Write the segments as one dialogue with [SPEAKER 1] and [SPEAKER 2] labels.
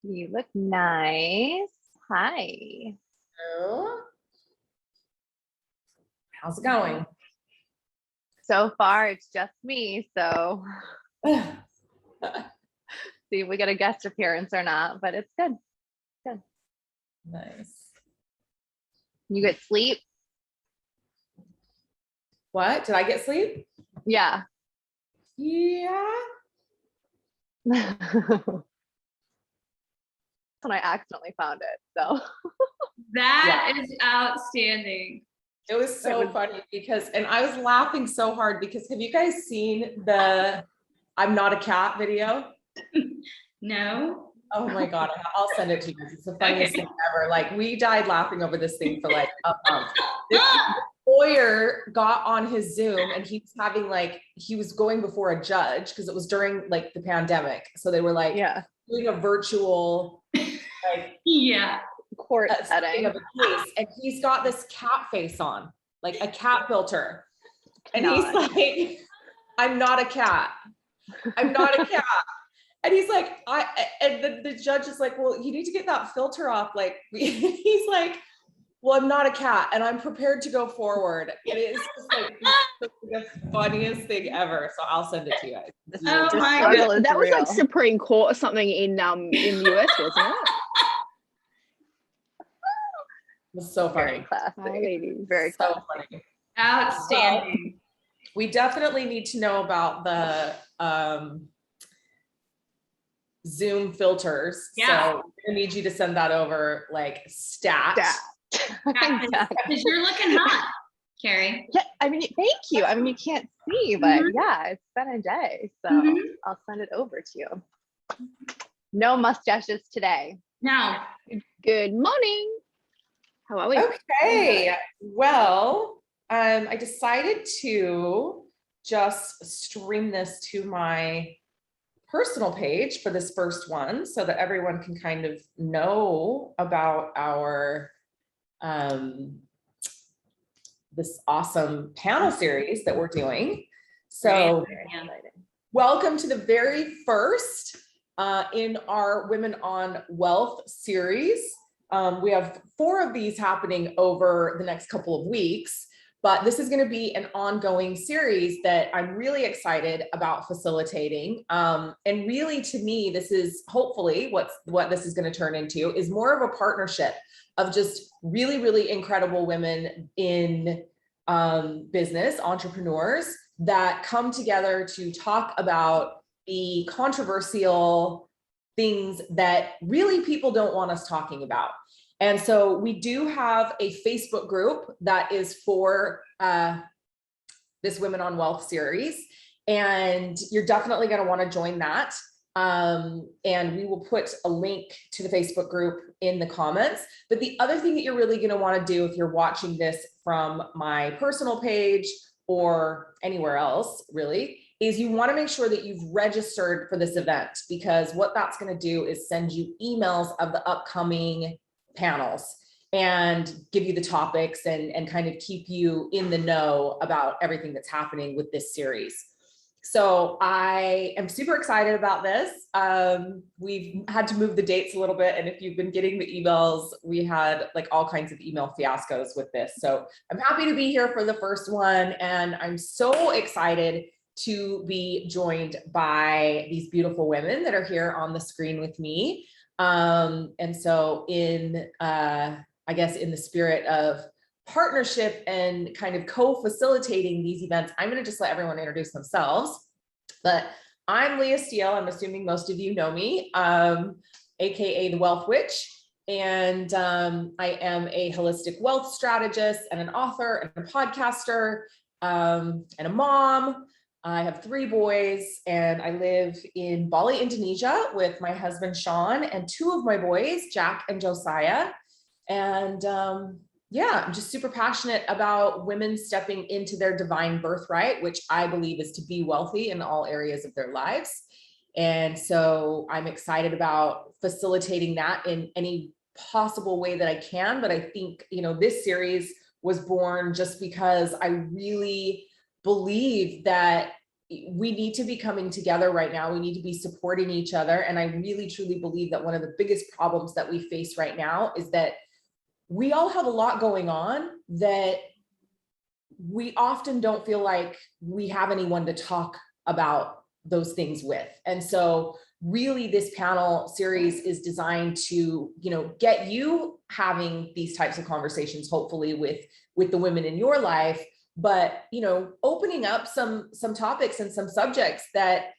[SPEAKER 1] You look nice. Hi.
[SPEAKER 2] Hello. How's it going?
[SPEAKER 1] So far, it's just me. So see if we get a guest appearance or not, but it's good. Good.
[SPEAKER 2] Nice.
[SPEAKER 1] You get sleep?
[SPEAKER 2] What? Did I get sleep?
[SPEAKER 1] Yeah.
[SPEAKER 2] Yeah.
[SPEAKER 1] When I accidentally found it. So
[SPEAKER 3] That is outstanding.
[SPEAKER 2] It was so funny because, and I was laughing so hard because have you guys seen the I'm not a cat video?
[SPEAKER 3] No.
[SPEAKER 2] Oh my God, I'll send it to you. It's the funniest thing ever. Like we died laughing over this thing for like a month. This lawyer got on his Zoom and he was having he was going before a judge because it was during like the pandemic. So they were like doing a virtual
[SPEAKER 1] court setting
[SPEAKER 2] of a case, and he's got this cat face on, like a cat filter. And he's like, I'm not a cat. I'm not a cat. And he's like, the judge is like, well, you need to get that filter off. Like, he's like, well, I'm not a cat and I'm prepared to go forward. It is just like the funniest thing ever. So I'll send it to you guys.
[SPEAKER 3] Oh my God.
[SPEAKER 4] That was like Supreme Court or something in the US, wasn't it?
[SPEAKER 2] It was so funny.
[SPEAKER 1] Very
[SPEAKER 2] so funny.
[SPEAKER 3] Outstanding.
[SPEAKER 2] We definitely need to know about the Zoom filters.
[SPEAKER 3] Yeah.
[SPEAKER 2] So I need you to send that over like stat.
[SPEAKER 3] Because you're looking hot, Carrie.
[SPEAKER 1] Yeah, I mean, thank you. I mean, you can't see, but yeah, it's been a day. So I'll send it over to you. No mustaches today.
[SPEAKER 3] No.
[SPEAKER 4] Good morning. How are we?
[SPEAKER 2] Okay. Well, I decided to just stream this to my personal page for this first one so that everyone can kind of know about our this awesome panel series that we're doing. So welcome to the very first in our Women on Wealth series. We have 4 of these happening over the next couple of weeks, but this is going to be an ongoing series that I'm really excited about facilitating. And really, to me, this is hopefully what this is going to turn into is more of a partnership of just really, really incredible women in business, entrepreneurs that come together to talk about the controversial things that really people don't want us talking about. And so we do have a Facebook group that is for this Women on Wealth series, and you're definitely going to want to join that. And we will put a link to the Facebook group in the comments. But the other thing that you're really going to want to do if you're watching this from my personal page or anywhere else, really, is you want to make sure that you've registered for this event, because what that's going to do is send you emails of the upcoming panels and give you the topics and kind of keep you in the know about everything that's happening with this series. So I am super excited about this. We've had to move the dates a little bit. And if you've been getting the emails, we had like all kinds of email fiascos with this. So I'm happy to be here for the first one. And I'm so excited to be joined by these beautiful women that are here on the screen with me. And so I guess in the spirit of partnership and kind of co-facilitating these events, I'm going to just let everyone introduce themselves. But I'm Leah Steele. I'm assuming most of you know me, AKA the Wealth Witch. And I am a holistic wealth strategist and an author and a podcaster and a mom. I have 3 boys and I live in Bali, Indonesia with my husband, Sean, and 2 of my boys, Jack and Josiah. And yeah, I'm just super passionate about women stepping into their divine birthright, which I believe is to be wealthy in all areas of their lives. And so I'm excited about facilitating that in any possible way that I can. But I think, you know, this series was born just because I really believe that we need to be coming together right now. We need to be supporting each other. And I really, truly believe that one of the biggest problems that we face right now is that we all have a lot going on that we often don't feel like we have anyone to talk about those things with. And so really this panel series is designed to, get you having these types of conversations, hopefully with the women in your life, but, opening up some topics and some subjects that,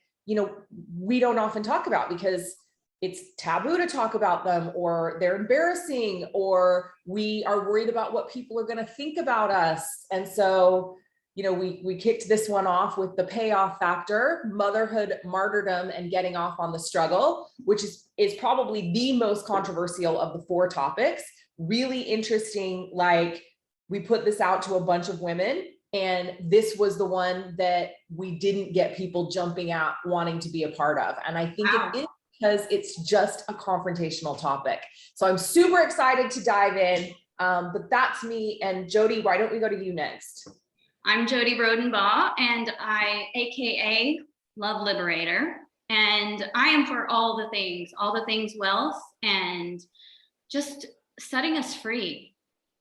[SPEAKER 2] we don't often talk about because it's taboo to talk about them, or they're embarrassing, or we are worried about what people are going to think about us. And so, we kicked this one off with the payoff factor, motherhood, martyrdom, and getting off on the struggle, which is probably the most controversial of the 4 topics. Really interesting. Like, we put this out to a bunch of women, and this was the one that we didn't get people jumping at wanting to be a part of. And I think it is because it's just a confrontational topic. So I'm super excited to dive in, but that's me. And Jody, why don't we go to you next?
[SPEAKER 3] I'm Jody Rodenbaugh, and AKA Love Liberator. And I am for all the things wealth, and just setting us free,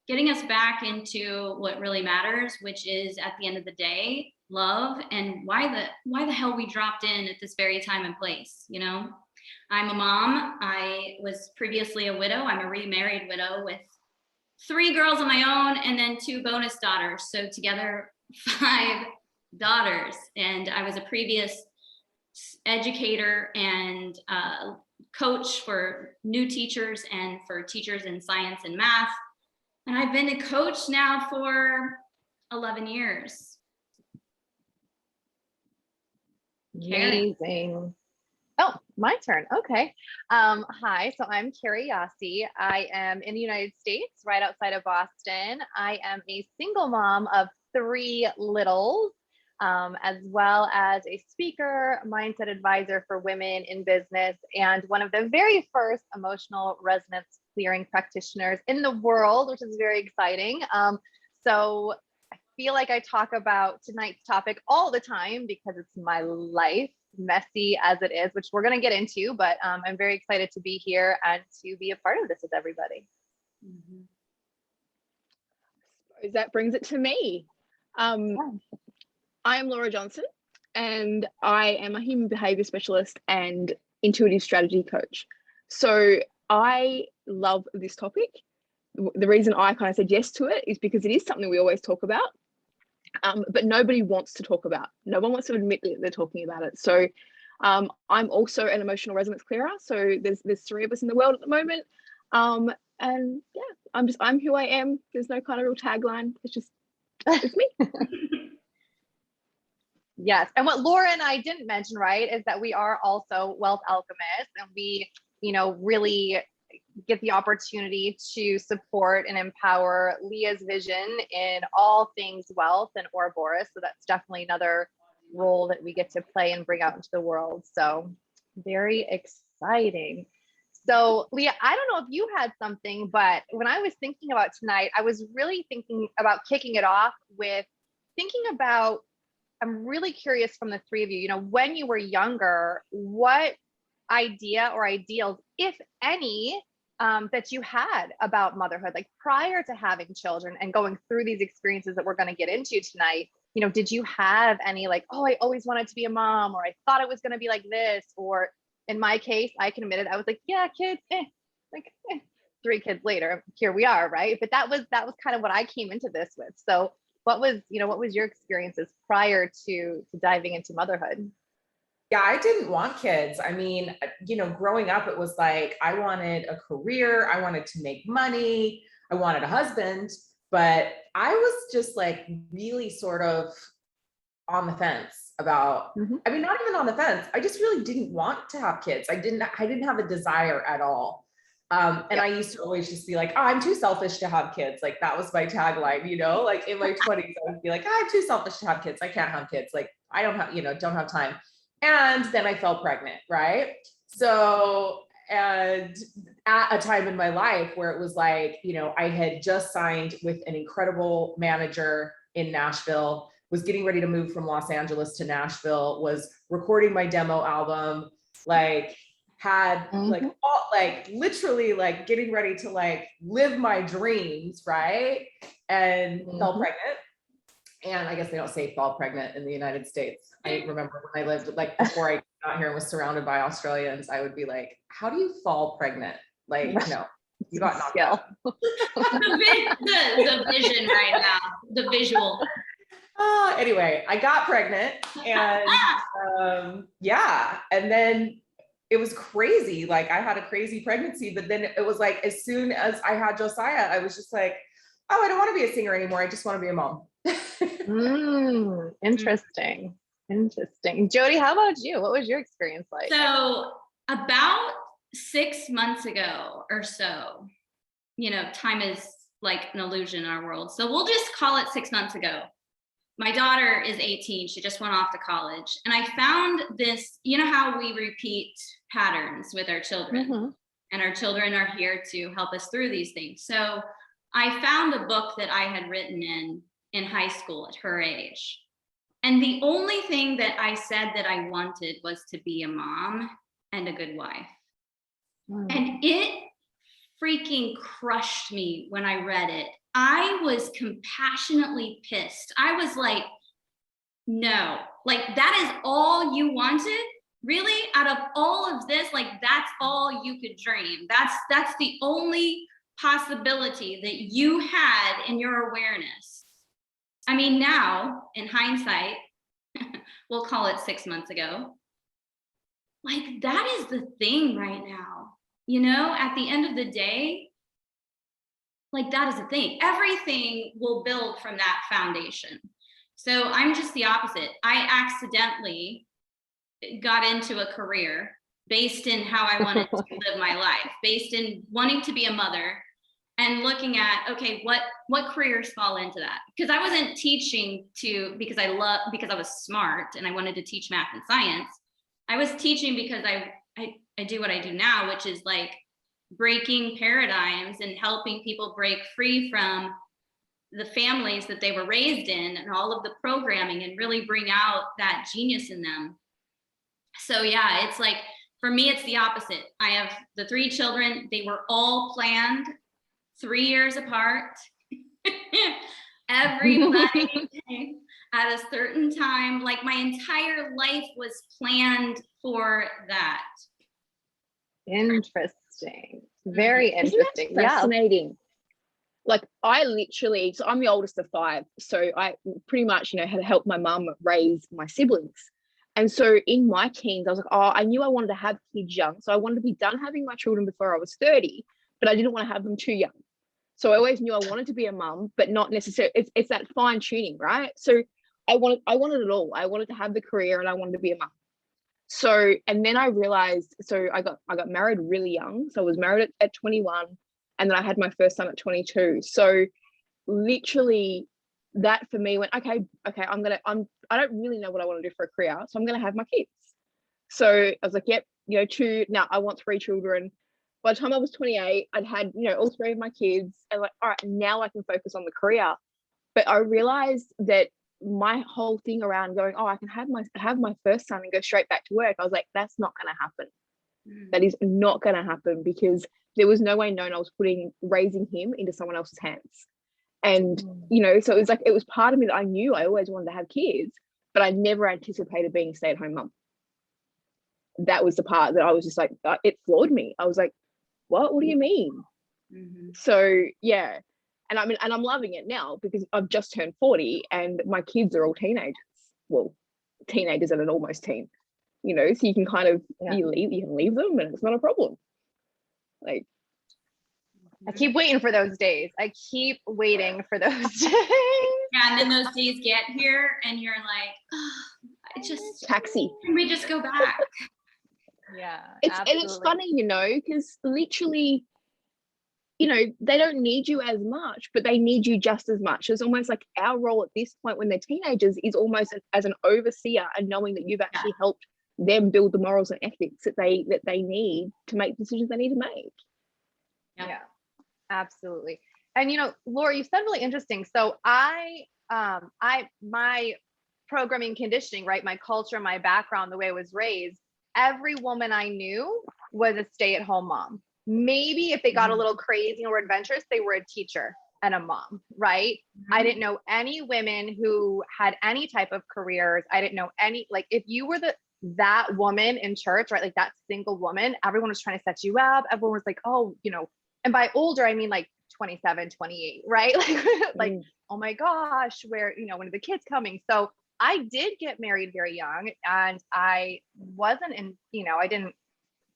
[SPEAKER 3] getting us back into what really matters, which is, at the end of the day, love, and why the hell we dropped in at this very time and place. I'm a mom. I was previously a widow. I'm a remarried widow with 3 girls of my own and then 2 bonus daughters. So together 5 daughters. And I was a previous educator and coach for new teachers and for teachers in science and math. And I've been a coach now for 11 years.
[SPEAKER 1] Amazing. Oh, my turn. Okay. Hi, so I'm Carrie Yossi. I am in the United States, right outside of Boston. I am a single mom of 3 littles, as well as a speaker, mindset advisor for women in business, and one of the very first emotional resonance clearing practitioners in the world, which is very exciting. So I feel like I talk about tonight's topic all the time because it's my life, messy as it is, which we're going to get into, but I'm very excited to be here and to be a part of this with everybody.
[SPEAKER 4] Mm-hmm. So that brings it to me. I am Laura Johnson, and I am a human behavior specialist and intuitive strategy coach. So I love this topic. The reason I kind of said yes to it is because it is something we always talk about, but nobody wants to talk about. No one wants to admit that they're talking about it. So I'm also an emotional resonance clearer. So there's 3 of us in the world at the moment. And yeah, I'm who I am. There's no kind of real tagline. It's me.
[SPEAKER 1] Yes. And what Laura and I didn't mention, right, is that we are also wealth alchemists, and we, really get the opportunity to support and empower Leah's vision in all things wealth and Ouroboros. So that's definitely another role that we get to play and bring out into the world. So very exciting. So Leah, I don't know if you had something, but when I was thinking about tonight, I was really thinking about kicking it off with thinking about, I'm really curious from the 3 of you, when you were younger, what idea or ideals, if any, that you had about motherhood, like prior to having children and going through these experiences that we're going to get into tonight, did you have any like, oh, I always wanted to be a mom, or I thought it was going to be like this, or in my case, I can admit it, I was like, yeah, kids, 3 kids later, here we are, right? But that was kind of what I came into this with. So what was your experiences prior to diving into motherhood?
[SPEAKER 2] Yeah, I didn't want kids. I mean, growing up, it was like, I wanted a career, I wanted to make money, I wanted a husband, but I was just like really sort of on the fence about, I mean, not even on the fence. I just really didn't want to have kids. I didn't have a desire at all. And I used to always just be like, oh, I'm too selfish to have kids. Like that was my tagline, like in my 20s, I would be like, oh, I'm too selfish to have kids. I can't have kids. Like I don't have time. And then I fell pregnant, right? So, and at a time in my life where it was like, I had just signed with an incredible manager in Nashville. was getting ready to move from Los Angeles to Nashville, was recording my demo album, like had like all, like literally like getting ready to like live my dreams, right? And fell pregnant. And I guess they don't say fall pregnant in the United States. I remember when I lived, like before I got here and was surrounded by Australians, I would be like, how do you fall pregnant? Like, no, you got knocked out.
[SPEAKER 3] The vision right now, the visual.
[SPEAKER 2] Anyway, I got pregnant and yeah. And then it was crazy. Like I had a crazy pregnancy, but then it was like, as soon as I had Josiah, I was just like, oh, I don't want to be a singer anymore. I just want to be a mom.
[SPEAKER 1] Interesting. Jody, how about you? What was your experience like?
[SPEAKER 3] So about 6 months ago or so, you know, time is like an illusion in our world. So we'll just call it 6 months ago. My daughter is 18. She just went off to college. And I found this, you know how we repeat patterns with our children, and our children are here to help us through these things. So I found a book that I had written in high school at her age. And the only thing that I said that I wanted was to be a mom and a good wife. And it freaking crushed me when I read it. I was compassionately pissed. I was like, no, like that is all you wanted? Really? Out of all of this, like that's all you could dream. That's the only possibility that you had in your awareness. I mean, now in hindsight, we'll call it 6 months ago, like that is the thing right now. You know, at the end of the day, like that is the thing. Everything will build from that foundation. So I'm just the opposite. I accidentally got into a career based in how I wanted to live my life, based in wanting to be a mother and looking at, okay, what careers fall into that? Because I wasn't teaching because I was smart and I wanted to teach math and science. I was teaching because I do what I do now, which is like breaking paradigms and helping people break free from the families that they were raised in and all of the programming and really bring out that genius in them. So yeah, it's like, for me, it's the opposite. I have the 3 children. They were all planned 3 years apart. Everybody at a certain time, like my entire life was planned for that.
[SPEAKER 1] Interesting. Very interesting.
[SPEAKER 4] Fascinating. Like I literally, so I'm the oldest of 5. So I pretty much, you know, had to help my mum raise my siblings. And so in my teens, I was like, oh, I knew I wanted to have kids young. So I wanted to be done having my children before I was 30, but I didn't want to have them too young. So I always knew I wanted to be a mum, but not necessarily, it's that fine tuning, right? So I wanted it all. I wanted to have the career and I wanted to be a mum. So, and then I realized, so I got married really young. So I was married at 21 and then I had my first son at 22. So literally that for me went, okay, I don't really know what I want to do for a career. So I'm going to have my kids. So I was like, yep, you know, now I want 3 children. By the time I was 28, I'd had, you know, all 3 of my kids and like, all right, now I can focus on the career. But I realized that my whole thing around going, oh, I can have my first son and go straight back to work. I was like, that's not going to happen. That is not going to happen because there was no way known I was raising him into someone else's hands. And, you know, so it was part of me that I knew I always wanted to have kids, but I never anticipated being a stay-at-home mum. That was the part that I was just like, it floored me. I was like, what do you mean? So yeah. And I mean, and I'm loving it now because I've just turned 40 and my kids are all teenagers. Well, teenagers and an almost teen, you know, so you can kind of, you can leave them and it's not a problem. Like,
[SPEAKER 1] I keep waiting for those days. Yeah, and
[SPEAKER 3] then those days get here and you're like, oh, I just
[SPEAKER 4] taxi.
[SPEAKER 3] Can we just go back?
[SPEAKER 1] Yeah,
[SPEAKER 4] and it's funny, you know, because literally, you know, they don't need you as much, but they need you just as much. It's almost like our role at this point when they're teenagers is almost as an overseer and knowing that you've actually helped them build the morals and ethics that they need to make decisions they need to make.
[SPEAKER 1] Yeah, absolutely. And you know, Laura, you said really interesting. So I my programming conditioning, right? My culture, my background, the way I was raised, every woman I knew was a stay-at-home mom. Maybe if they got a little crazy or adventurous, they were a teacher and a mom, right? I didn't know any women who had any type of careers. I didn't know any, like if you were that woman in church, right? Like that single woman, everyone was trying to set you up. Everyone was like, oh, you know, and by older, I mean like 27, 28, right? Like, oh my gosh, where, you know, when are the kids coming? So I did get married very young, and I wasn't in, you know, I didn't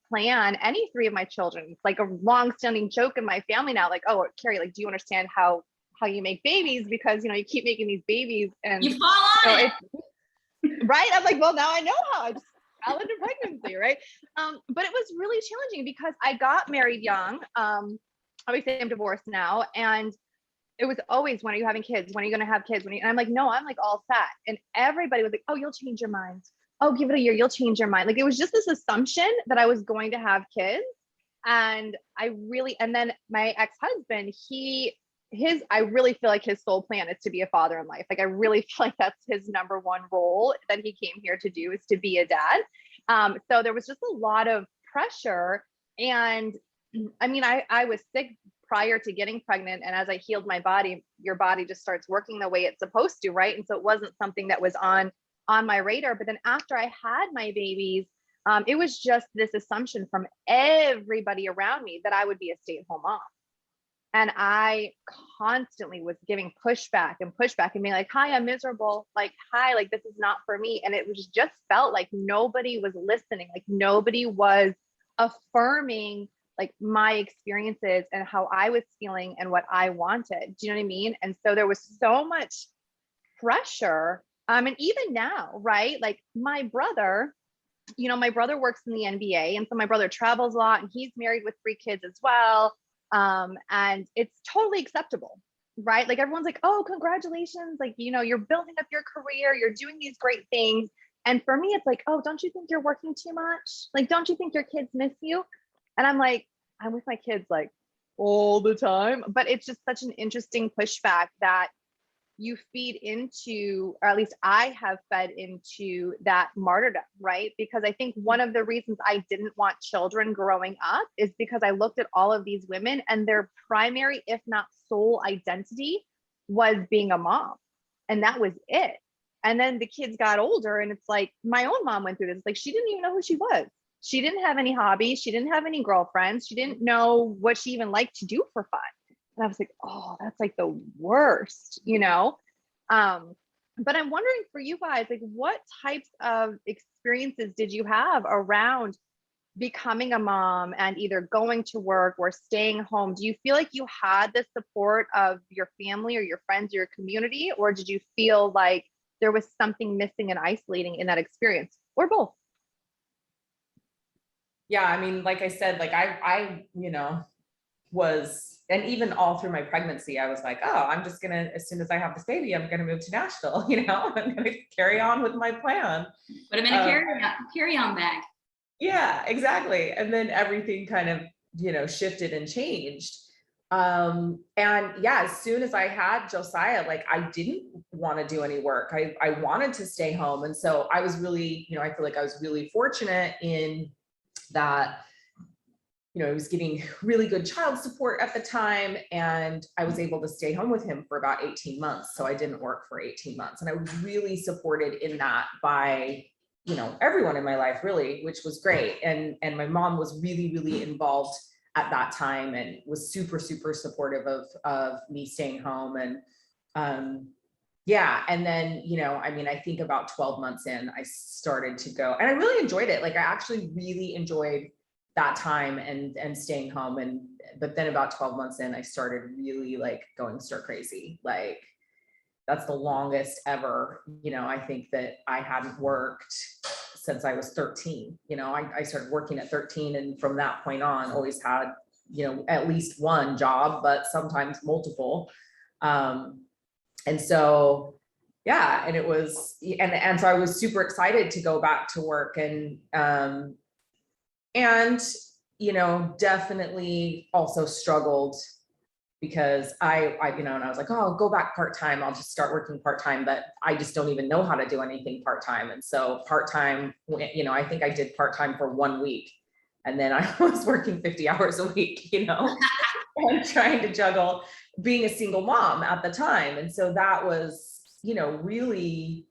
[SPEAKER 1] plan any three of my children. It's like a long-standing joke in my family now, like, oh, Carrie, like, do you understand how you make babies? Because, you know, you keep making these babies and
[SPEAKER 3] you fall on it.
[SPEAKER 1] Right? I'm like, well, now I know how. I just fell into pregnancy, right? But it was really challenging because I got married young. Obviously I'm divorced now, and it was always, when are you having kids? When are you going to have kids? And I'm like, no, I'm like all set. And everybody was like, oh, you'll change your mind. Oh, give it a year, you'll change your mind. Like it was just this assumption that I was going to have kids. And and then my ex-husband, I really feel like his sole plan is to be a father in life. Like I really feel like that's his number one role that he came here to do, is to be a dad. So there was just a lot of pressure. And I mean, I was sick prior to getting pregnant. And as I healed my body, your body just starts working the way it's supposed to, right? And so it wasn't something that was on my radar. But then after I had my babies, it was just this assumption from everybody around me that I would be a stay-at-home mom. And I constantly was giving pushback and being like, hi, I'm miserable. Like, hi, like, this is not for me. And it was just felt like nobody was listening. Like nobody was affirming like my experiences and how I was feeling and what I wanted. Do you know what I mean? And so there was so much pressure. And even now, right? Like my brother, you know, my brother works in the NBA. And so my brother travels a lot, and he's married with 3 kids as well. And it's totally acceptable, right? Like everyone's like, oh, congratulations. Like, you know, you're building up your career, you're doing these great things. And for me, it's like, oh, don't you think you're working too much? Like, don't you think your kids miss you? And I'm like, I'm with my kids like all the time. But it's just such an interesting pushback that you feed into, or at least I have fed into that martyrdom, right? Because I think one of the reasons I didn't want children growing up is because I looked at all of these women and their primary, if not sole identity, was being a mom. And that was it. And then the kids got older, and it's like, my own mom went through this. Like, she didn't even know who she was. She didn't have any hobbies. She didn't have any girlfriends. She didn't know what she even liked to do for fun. And I was like, oh, that's like the worst, you know? But I'm wondering for you guys, like, what types of experiences did you have around becoming a mom and either going to work or staying home? Do you feel like you had the support of your family or your friends or your community? Or did you feel like there was something missing and isolating in that experience, or both?
[SPEAKER 2] Yeah, I mean, like I said, like I, you know, was, and even all through my pregnancy, I was like, oh, I'm just gonna, as soon as I have this baby, I'm gonna move to Nashville, you know, I'm gonna carry on with my plan.
[SPEAKER 3] Put him in a carry-on bag.
[SPEAKER 2] Yeah, exactly. And then everything kind of, you know, shifted and changed. And yeah, as soon as I had Josiah, like I didn't want to do any work. I wanted to stay home. And so I was really, you know, I feel like I was really fortunate in that, you know, I was getting really good child support at the time, and I was able to stay home with him for about 18 months. So I didn't work for 18 months. And I was really supported in that by, you know, everyone in my life, really, which was great. And my mom was really, really involved at that time and was super, super supportive of me staying home. And yeah. And then, you know, I mean, I think about 12 months in, I started to go, and I really enjoyed it. Like I actually really enjoyed that time and staying home. But then about 12 months in, I started really like going stir crazy. Like that's the longest ever, you know, I think that I hadn't worked since I was 13. You know, I started working at 13, and from that point on, always had, you know, at least one job, but sometimes multiple. And so, yeah, and it was, and so I was super excited to go back to work, and, you know, definitely also struggled because I, and I was like, oh, I'll go back part-time. I'll just start working part-time, but I just don't even know how to do anything part-time. And so part-time, I think I did part-time for 1 week, and then I was working 50 hours a week, and trying to juggle being a single mom at the time. And so that was, really,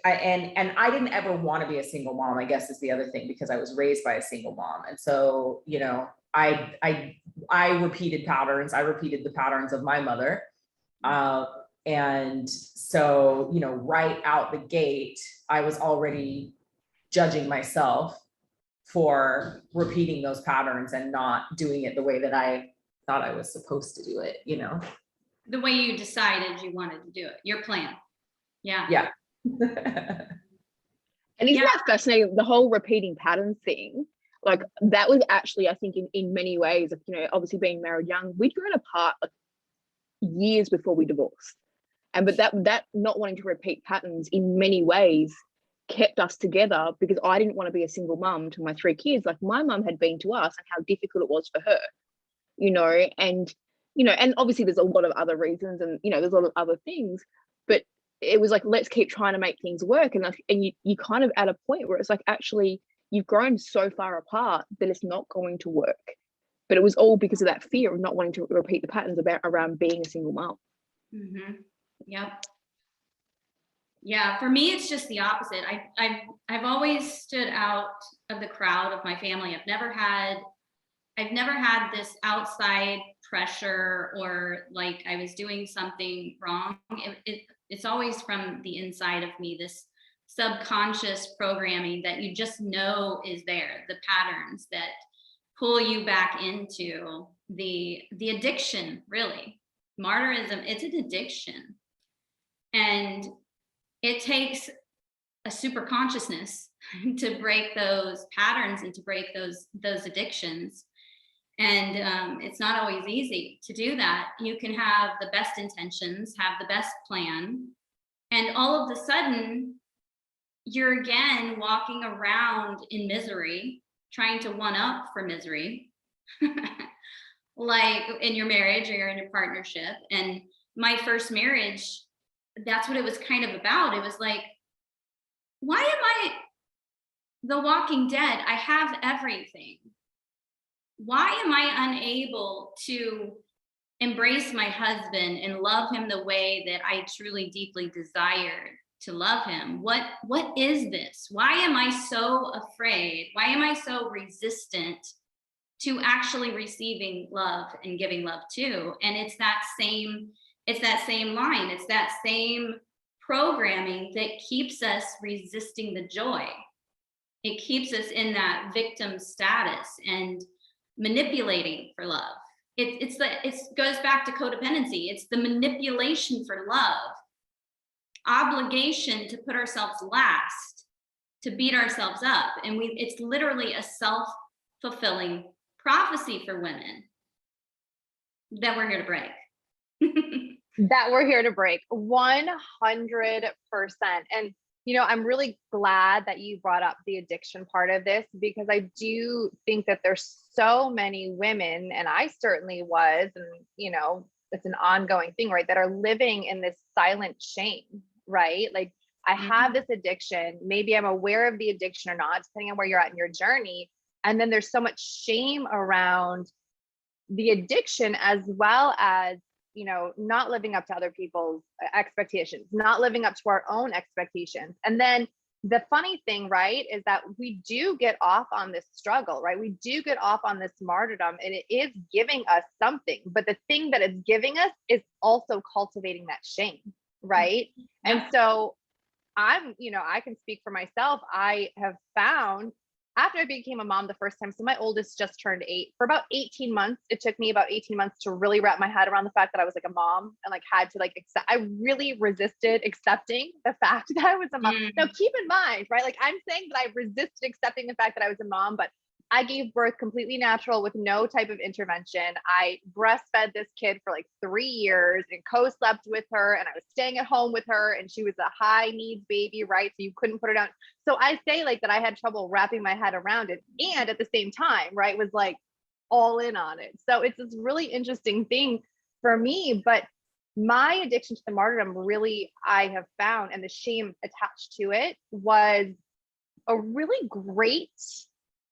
[SPEAKER 2] and I didn't ever want to be a single mom, I guess is the other thing, because I was raised by a single mom. And so, I repeated patterns. I repeated the patterns of my mother. And so, right out the gate, I was already judging myself for repeating those patterns and not doing it the way that I thought I was supposed to do it,
[SPEAKER 3] The way you decided you wanted to do it, your plan. Yeah.
[SPEAKER 2] Yeah.
[SPEAKER 4] And isn't that fascinating? The whole repeating patterns thing, like that was actually, I think in many ways, obviously being married young, we'd grown apart like years before we divorced. But that not wanting to repeat patterns in many ways kept us together, because I didn't want to be a single mum to my 3 kids, like my mum had been to us, and how difficult it was for her, and obviously there's a lot of other reasons, and there's a lot of other things, but it was like, let's keep trying to make things work. And you kind of at a point where it's like, actually you've grown so far apart that it's not going to work. But it was all because of that fear of not wanting to repeat the patterns around being a single mom.
[SPEAKER 3] Mm-hmm. Yep. Yeah, for me, it's just the opposite. I've always stood out of the crowd of my family. I've never had this outside pressure or like I was doing something wrong. It's always from the inside of me, this subconscious programming that you just know is there, the patterns that pull you back into the addiction, really. Martyrdom, it's an addiction. And it takes a super consciousness to break those patterns and to break those addictions. And it's not always easy to do that. You can have the best intentions, have the best plan, and all of a sudden, you're again walking around in misery, trying to one up for misery, like in your marriage or you're in a partnership. And my first marriage, that's what it was kind of about. It was like, why am I the Walking Dead? I have everything. Why am I unable to embrace my husband and love him the way that I truly deeply desired to love him? What is this? Why am I so afraid? Why am I so resistant to actually receiving love and giving love too? And it's that same line, it's that same programming that keeps us resisting the joy. It keeps us in that victim status and manipulating for love. It goes back to codependency. It's the manipulation for love, obligation to put ourselves last, to beat ourselves up. And it's literally a self-fulfilling prophecy for women that we're here to break.
[SPEAKER 1] That we're here to break 100%. And I'm really glad that you brought up the addiction part of this, because I do think that there's so many women, and I certainly was, and it's an ongoing thing, right, that are living in this silent shame, right? Like, I have this addiction, maybe I'm aware of the addiction or not, depending on where you're at in your journey. And then there's so much shame around the addiction, as well as not living up to other people's expectations, not living up to our own expectations. And then the funny thing, right, is that we do get off on this struggle, right? We do get off on this martyrdom, and it is giving us something. But the thing that it's giving us is also cultivating that shame, right? Yeah. And so I can speak for myself. I have found, after I became a mom the first time, so my oldest just turned 8, for about 18 months, it took me about 18 months to really wrap my head around the fact that I was like a mom, and like had to like accept. I really resisted accepting the fact that I was a mom. Now keep in mind, right? Like, I'm saying that I resisted accepting the fact that I was a mom, but I gave birth completely natural with no type of intervention. I breastfed this kid for like 3 years and co-slept with her, and I was staying at home with her, and she was a high needs baby, right? So you couldn't put her down. So I say like that I had trouble wrapping my head around it, and at the same time, right, was like all in on it. So it's this really interesting thing for me. But my addiction to the martyrdom really, I have found, and the shame attached to it, was a really great,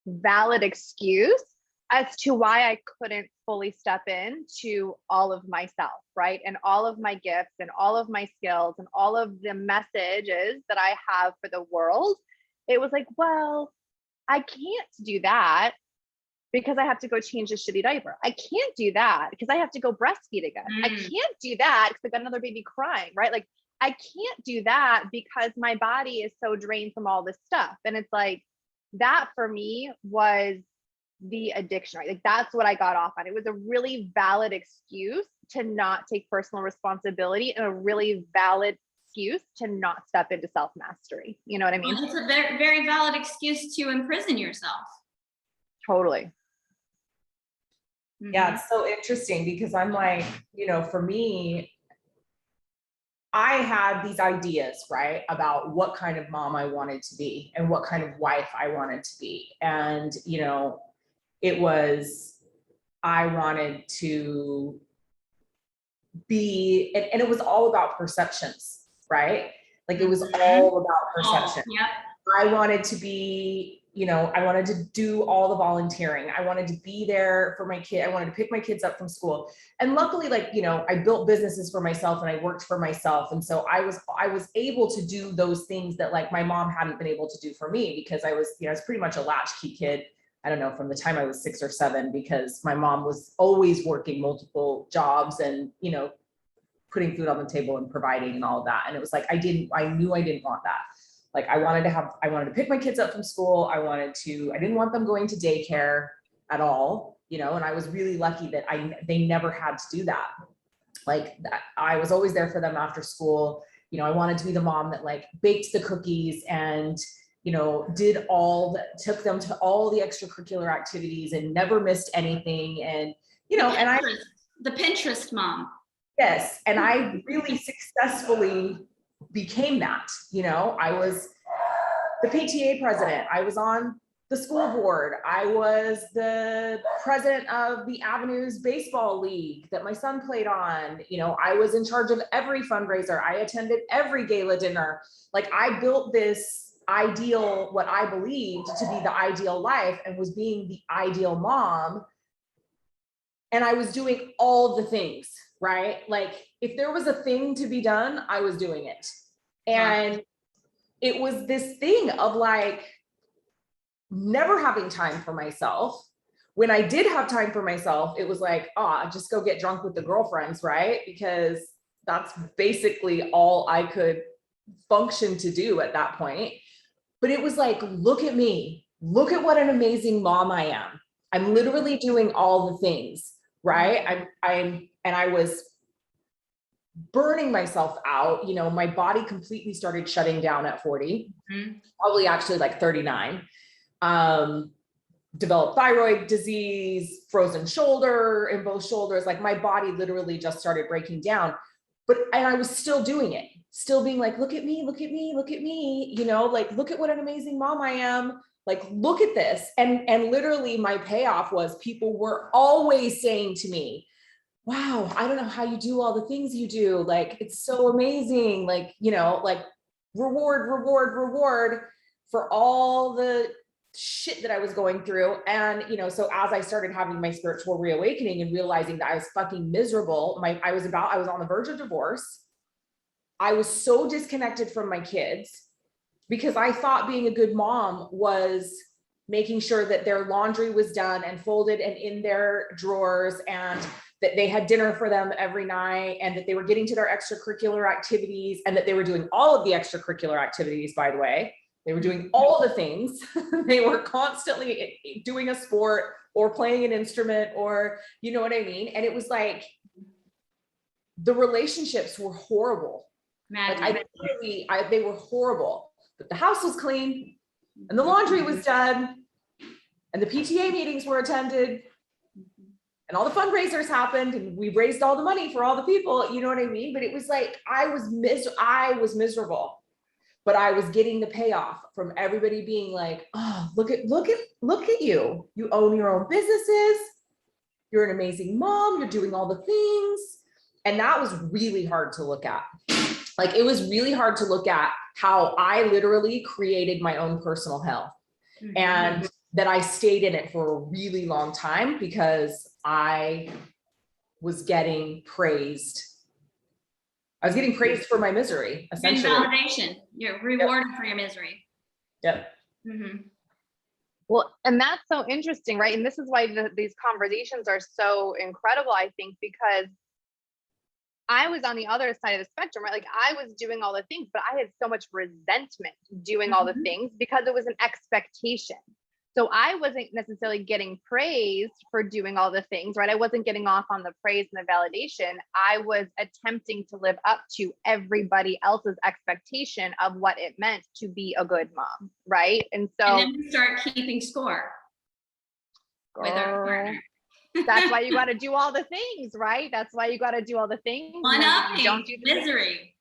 [SPEAKER 1] valid excuse as to why I couldn't fully step into all of myself, right? And all of my gifts and all of my skills and all of the messages that I have for the world. It was like, well, I can't do that because I have to go change a shitty diaper. I can't do that because I have to go breastfeed again. I can't do that because I got another baby crying, right? Like, I can't do that because my body is so drained from all this stuff. And it's like, that for me was the addiction, right? Like, that's what I got off on. It was a really valid excuse to not take personal responsibility, and a really valid excuse to not step into self-mastery. You know what I mean?
[SPEAKER 3] Well, it's a very, very valid excuse to imprison yourself.
[SPEAKER 1] Totally.
[SPEAKER 2] Yeah, it's so interesting because I'm like, you know, for me, I had these ideas, right, about what kind of mom I wanted to be and what kind of wife I wanted to be. And, you know, it was, I wanted to be, and it was all about perceptions, right? Like, it was all about perception.
[SPEAKER 3] Oh, yep.
[SPEAKER 2] I wanted to be, you know, I wanted to do all the volunteering. I wanted to be there for my kid. I wanted to pick my kids up from school. And luckily, like, you know, I built businesses for myself and I worked for myself. And so I was able to do those things that, like, my mom hadn't been able to do for me, because I was, you know, I was pretty much a latchkey kid. I don't know, from the time I was 6 or 7, because my mom was always working multiple jobs and, you know, putting food on the table and providing and all of that. And it was like, I knew I didn't want that. Like, I wanted to pick my kids up from school. I didn't want them going to daycare at all, you know, and I was really lucky that they never had to do that. Like, that, I was always there for them after school. You know, I wanted to be the mom that, like, baked the cookies and, you know, took them to all the extracurricular activities and never missed anything. And, you know,
[SPEAKER 3] The Pinterest mom.
[SPEAKER 2] Yes. And I really successfully became that. You know, I was the PTA president. I was on the school board. I was the president of the Avenues baseball league that my son played on. You know, I was in charge of every fundraiser. I attended every gala dinner. Like, I built this ideal, what I believed to be the ideal life, and was being the ideal mom. And I was doing all the things, right? Like, if there was a thing to be done, I was doing it. And it was this thing of, like, never having time for myself. When I did have time for myself, it was like, just go get drunk with the girlfriends, right? Because that's basically all I could function to do at that point. But it was like, look at me, look at what an amazing mom I am. I'm literally doing all the things, right? I was burning myself out. You know, my body completely started shutting down at 40, probably actually like 39. Developed thyroid disease, frozen shoulder in both shoulders. Like, my body literally just started breaking down, and I was still doing it, still being like, look at me, look at me, look at me, you know, like, look at what an amazing mom I am. Like, look at this. And literally my payoff was, people were always saying to me, wow, I don't know how you do all the things you do. Like, it's so amazing. Like, you know, like, reward for all the shit that I was going through. And, you know, so as I started having my spiritual reawakening and realizing that I was fucking miserable, I was on the verge of divorce. I was so disconnected from my kids because I thought being a good mom was making sure that their laundry was done and folded and in their drawers, and that they had dinner for them every night, and that they were getting to their extracurricular activities, and that they were doing all of the extracurricular activities, by the way. They were doing all the things. They were constantly doing a sport or playing an instrument, or, you know what I mean? And it was like, the relationships were horrible. Like, they were horrible, but the house was clean and the laundry was done and the PTA meetings were attended and all the fundraisers happened and we raised all the money for all the people, you know what I mean? But it was like, I was miserable, but I was getting the payoff from everybody being like, oh, look at you. You own your own businesses. You're an amazing mom. You're doing all the things. And that was really hard to look at. Like, it was really hard to look at how I literally created my own personal hell, and that I stayed in it for a really long time because I was getting praised. I was getting praised for my misery, essentially.
[SPEAKER 3] And validation. You're rewarded for your misery.
[SPEAKER 2] Yep.
[SPEAKER 1] Well, and that's so interesting, right? And this is why these conversations are so incredible, I think, because I was on the other side of the spectrum, right? Like, I was doing all the things, but I had so much resentment doing all the things because it was an expectation. So I wasn't necessarily getting praised for doing all the things, right? I wasn't getting off on the praise and the validation. I was attempting to live up to everybody else's expectation of what it meant to be a good mom, right? And so,
[SPEAKER 3] and then we start keeping score with our partner.
[SPEAKER 1] That's why you got to do all the things, right? That's why you got to do all the things.
[SPEAKER 3] One-upping,
[SPEAKER 1] don't do the
[SPEAKER 3] misery.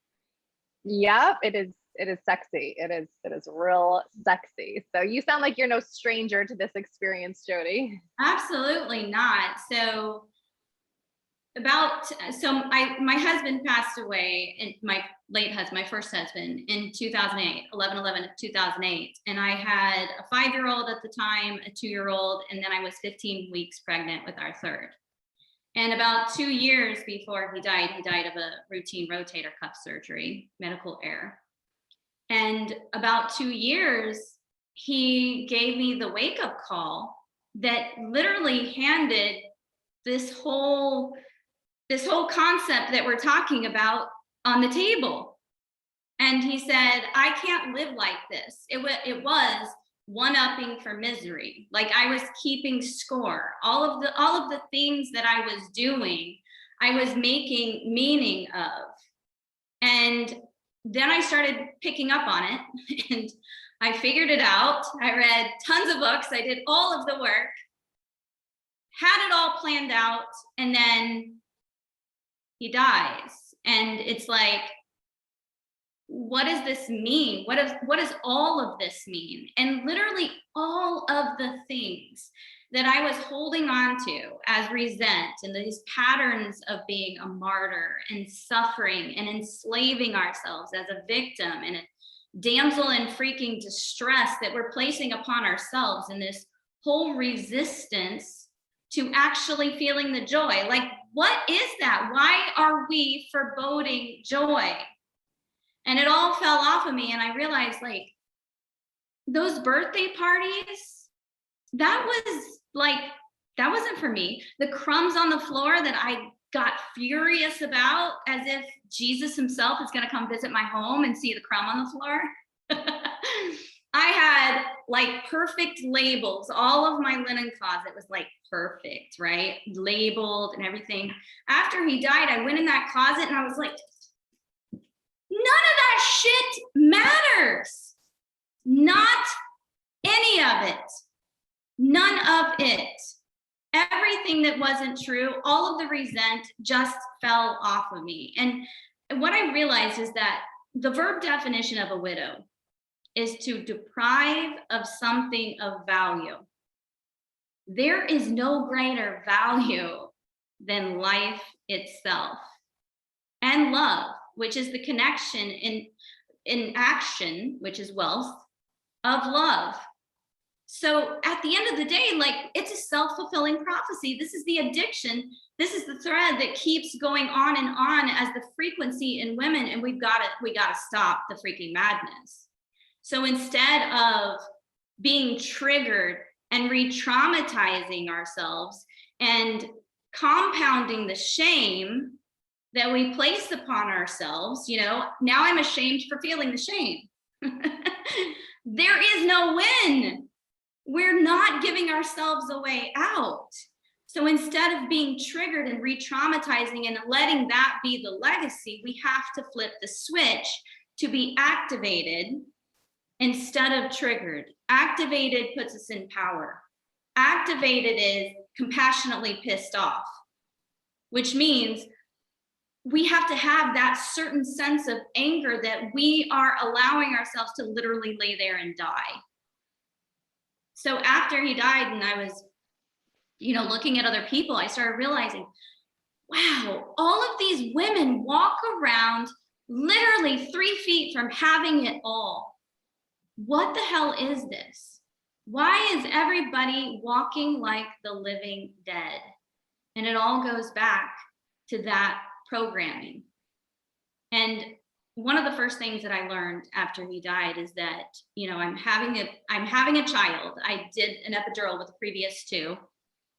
[SPEAKER 1] Yep, it is sexy. It is real sexy. So you sound like you're no stranger to this experience, Jody.
[SPEAKER 3] Absolutely not. So my husband passed away, and my late husband, my first husband, in 2008, 11/11/2008. And I had a 5-year-old at the time, a 2-year-old, and then I was 15 weeks pregnant with our third. And about 2 years before he died of a routine rotator cuff surgery, medical error. And about 2 years, he gave me the wake-up call that literally handed this whole concept that we're talking about on the table. And he said, I can't live like this. It was one-upping for misery. Like, I was keeping score. All of the things that I was doing, I was making meaning of. And then I started picking up on it, and I figured it out. I read tons of books. I did all of the work, had it all planned out, and then he dies. And it's like, what does this mean? What does all of this mean? And literally all of the things that I was holding on to as resent, and these patterns of being a martyr and suffering and enslaving ourselves as a victim and a damsel in freaking distress that we're placing upon ourselves, and this whole resistance to actually feeling the joy. Like, what is that? Why are we foreboding joy? And it all fell off of me, and I realized, like, those birthday parties, that wasn't for me. The crumbs on the floor that I got furious about, as if Jesus himself is going to come visit my home and see the crumb on the floor. I had like perfect labels. All of my linen closet was like perfect, right? Labeled and everything. After he died, I went in that closet and I was like, none of that shit matters. Not any of it. None of it. Everything that wasn't true, all of the resent just fell off of me. And what I realized is that the verb definition of a widow is to deprive of something of value. There is no greater value than life itself, and love, which is the connection in action, which is wealth, of love. So at the end of the day, like, it's a self-fulfilling prophecy. This is the addiction. This is the thread that keeps going on and on as the frequency in women, and we gotta stop the freaking madness. So instead of being triggered and re-traumatizing ourselves and compounding the shame that we place upon ourselves, now I'm ashamed for feeling the shame. There is no win. We're not giving ourselves a way out. So instead of being triggered and re-traumatizing and letting that be the legacy, we have to flip the switch to be activated instead of triggered. Activated puts us in power. Activated is compassionately pissed off, which means we have to have that certain sense of anger that we are allowing ourselves to literally lay there and die. So after he died and I was, looking at other people, I started realizing wow, all of these women walk around literally 3 feet from having it all. What the hell is this? Why is everybody walking like the living dead? And it all goes back to that programming. And one of the first things that I learned after he died is that, you know, I'm having a child. I did an epidural with the previous 2.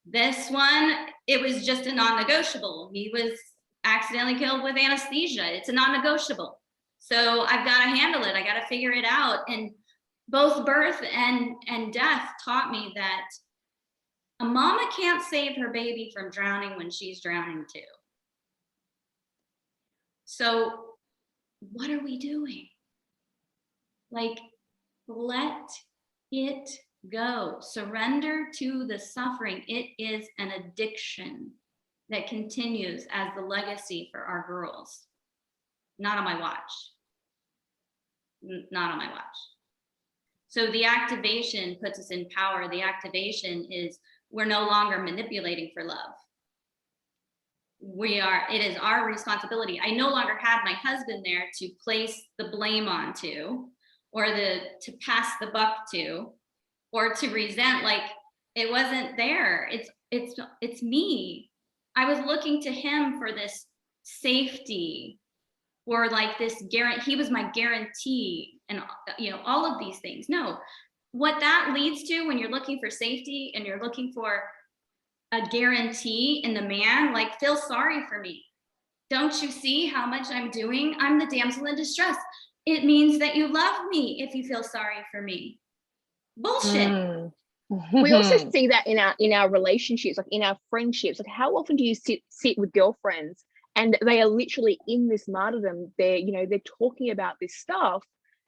[SPEAKER 3] This one, it was just a non-negotiable. He was accidentally killed with anesthesia. It's a non-negotiable. So I've got to handle it. I got to figure it out. And both birth and death taught me that a mama can't save her baby from drowning when she's drowning too. So what are we doing? Like, let it go. Surrender to the suffering. It is an addiction that continues as the legacy for our girls. Not on my watch. Not on my watch. So the activation puts us in power. The activation is we're no longer manipulating for love. It is our responsibility. I no longer had my husband there to place the blame onto, or to pass the buck to, or to resent, like it wasn't there. It's me. I was looking to him for this safety, or like this guarantee. He was my guarantee, and you know, all of these things. No, what that leads to when you're looking for safety and you're looking for a guarantee in the man, like, feel sorry for me. Don't you see how much I'm doing? I'm the damsel in distress. It means that you love me if you feel sorry for me. Bullshit.
[SPEAKER 4] We also see that in our relationships, like in our friendships. Like, how often do you sit with girlfriends and they are literally in this martyrdom? They're talking about this stuff,